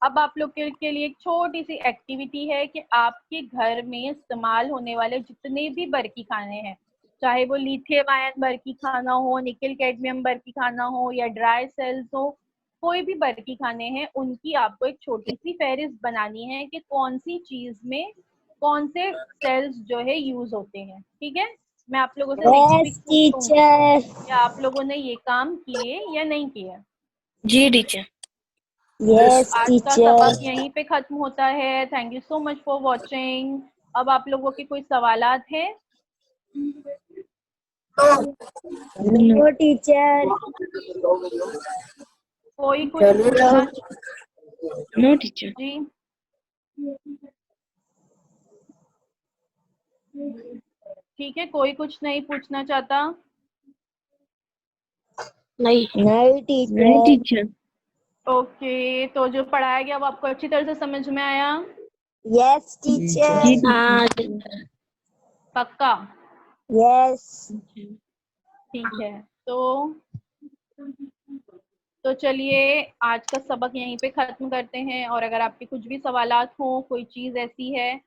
अब आप लोग के लिए एक छोटी सी एक्टिविटी है कि आपके घर में इस्तेमाल होने वाले जितने भी बरकी खाने हैं, चाहे वो लिथियम आयन बरकी खाना हो, निकल कैडमियम बरकी खाना हो, या ड्राई सेल्स हो, कोई भी बरकी खाने हैं, उनकी आपको एक छोटी सी फहरिस्त बनानी है कि कौन सी चीज में कौन से सेल्स जो है यूज होते हैं। ठीक है, मैं आप लोगों से नेक्स्ट वीक पूछूंगी कि आप लोगों ने ये काम किए या नहीं किए। जी टीचर। आज का सबक यहीं पे खत्म होता है। Thank you so much for watching. अब आप लोगों के कोई सवालात हैं? टीचर कोई कुछ पूछना? No teacher. जी, ठीक है, कोई कुछ नहीं पूछना चाहता? नहीं टीचर। ओके, तो जो पढ़ाया गया वो आपको अच्छी तरह से समझ में आया? यस जी टीचर हाँ। पक्का? यस ठीक है, तो चलिए आज का सबक यहीं पे खत्म करते हैं। और अगर आपके कुछ भी सवालात हो, कोई चीज ऐसी है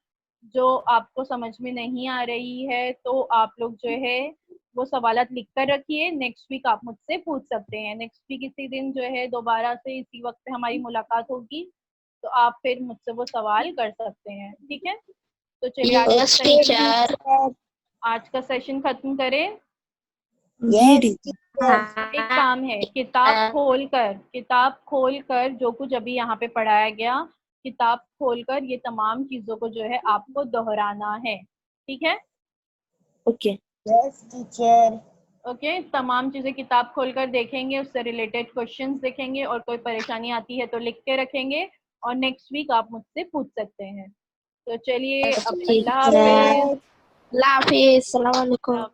जो आपको समझ में नहीं आ रही है, तो आप लोग जो है वो सवालात लिख कर रखिए। नेक्स्ट वीक आप मुझसे पूछ सकते हैं। नेक्स्ट वीक इसी दिन जो है दोबारा से इसी वक्त पे हमारी मुलाकात होगी, तो आप फिर मुझसे वो सवाल कर सकते हैं। ठीक है, तो चलिए आज का सेशन खत्म करें। जी टीचर। एक काम है, किताब खोलकर जो कुछ अभी यहाँ पे पढ़ाया गया, किताब खोलकर ये तमाम चीजों को जो है आपको दोहराना है, ठीक है? ओके। Yes teacher. ओके, तमाम चीजें किताब खोलकर देखेंगे, उससे रिलेटेड क्वेश्चंस देखेंगे, और कोई परेशानी आती है तो लिख के रखेंगे, और नेक्स्ट वीक आप मुझसे पूछ सकते हैं। तो चलिए, अब ठीक अल्लाह है। हाफिज। अल्लाह हाफिज। अस्सलाम वालेकुम।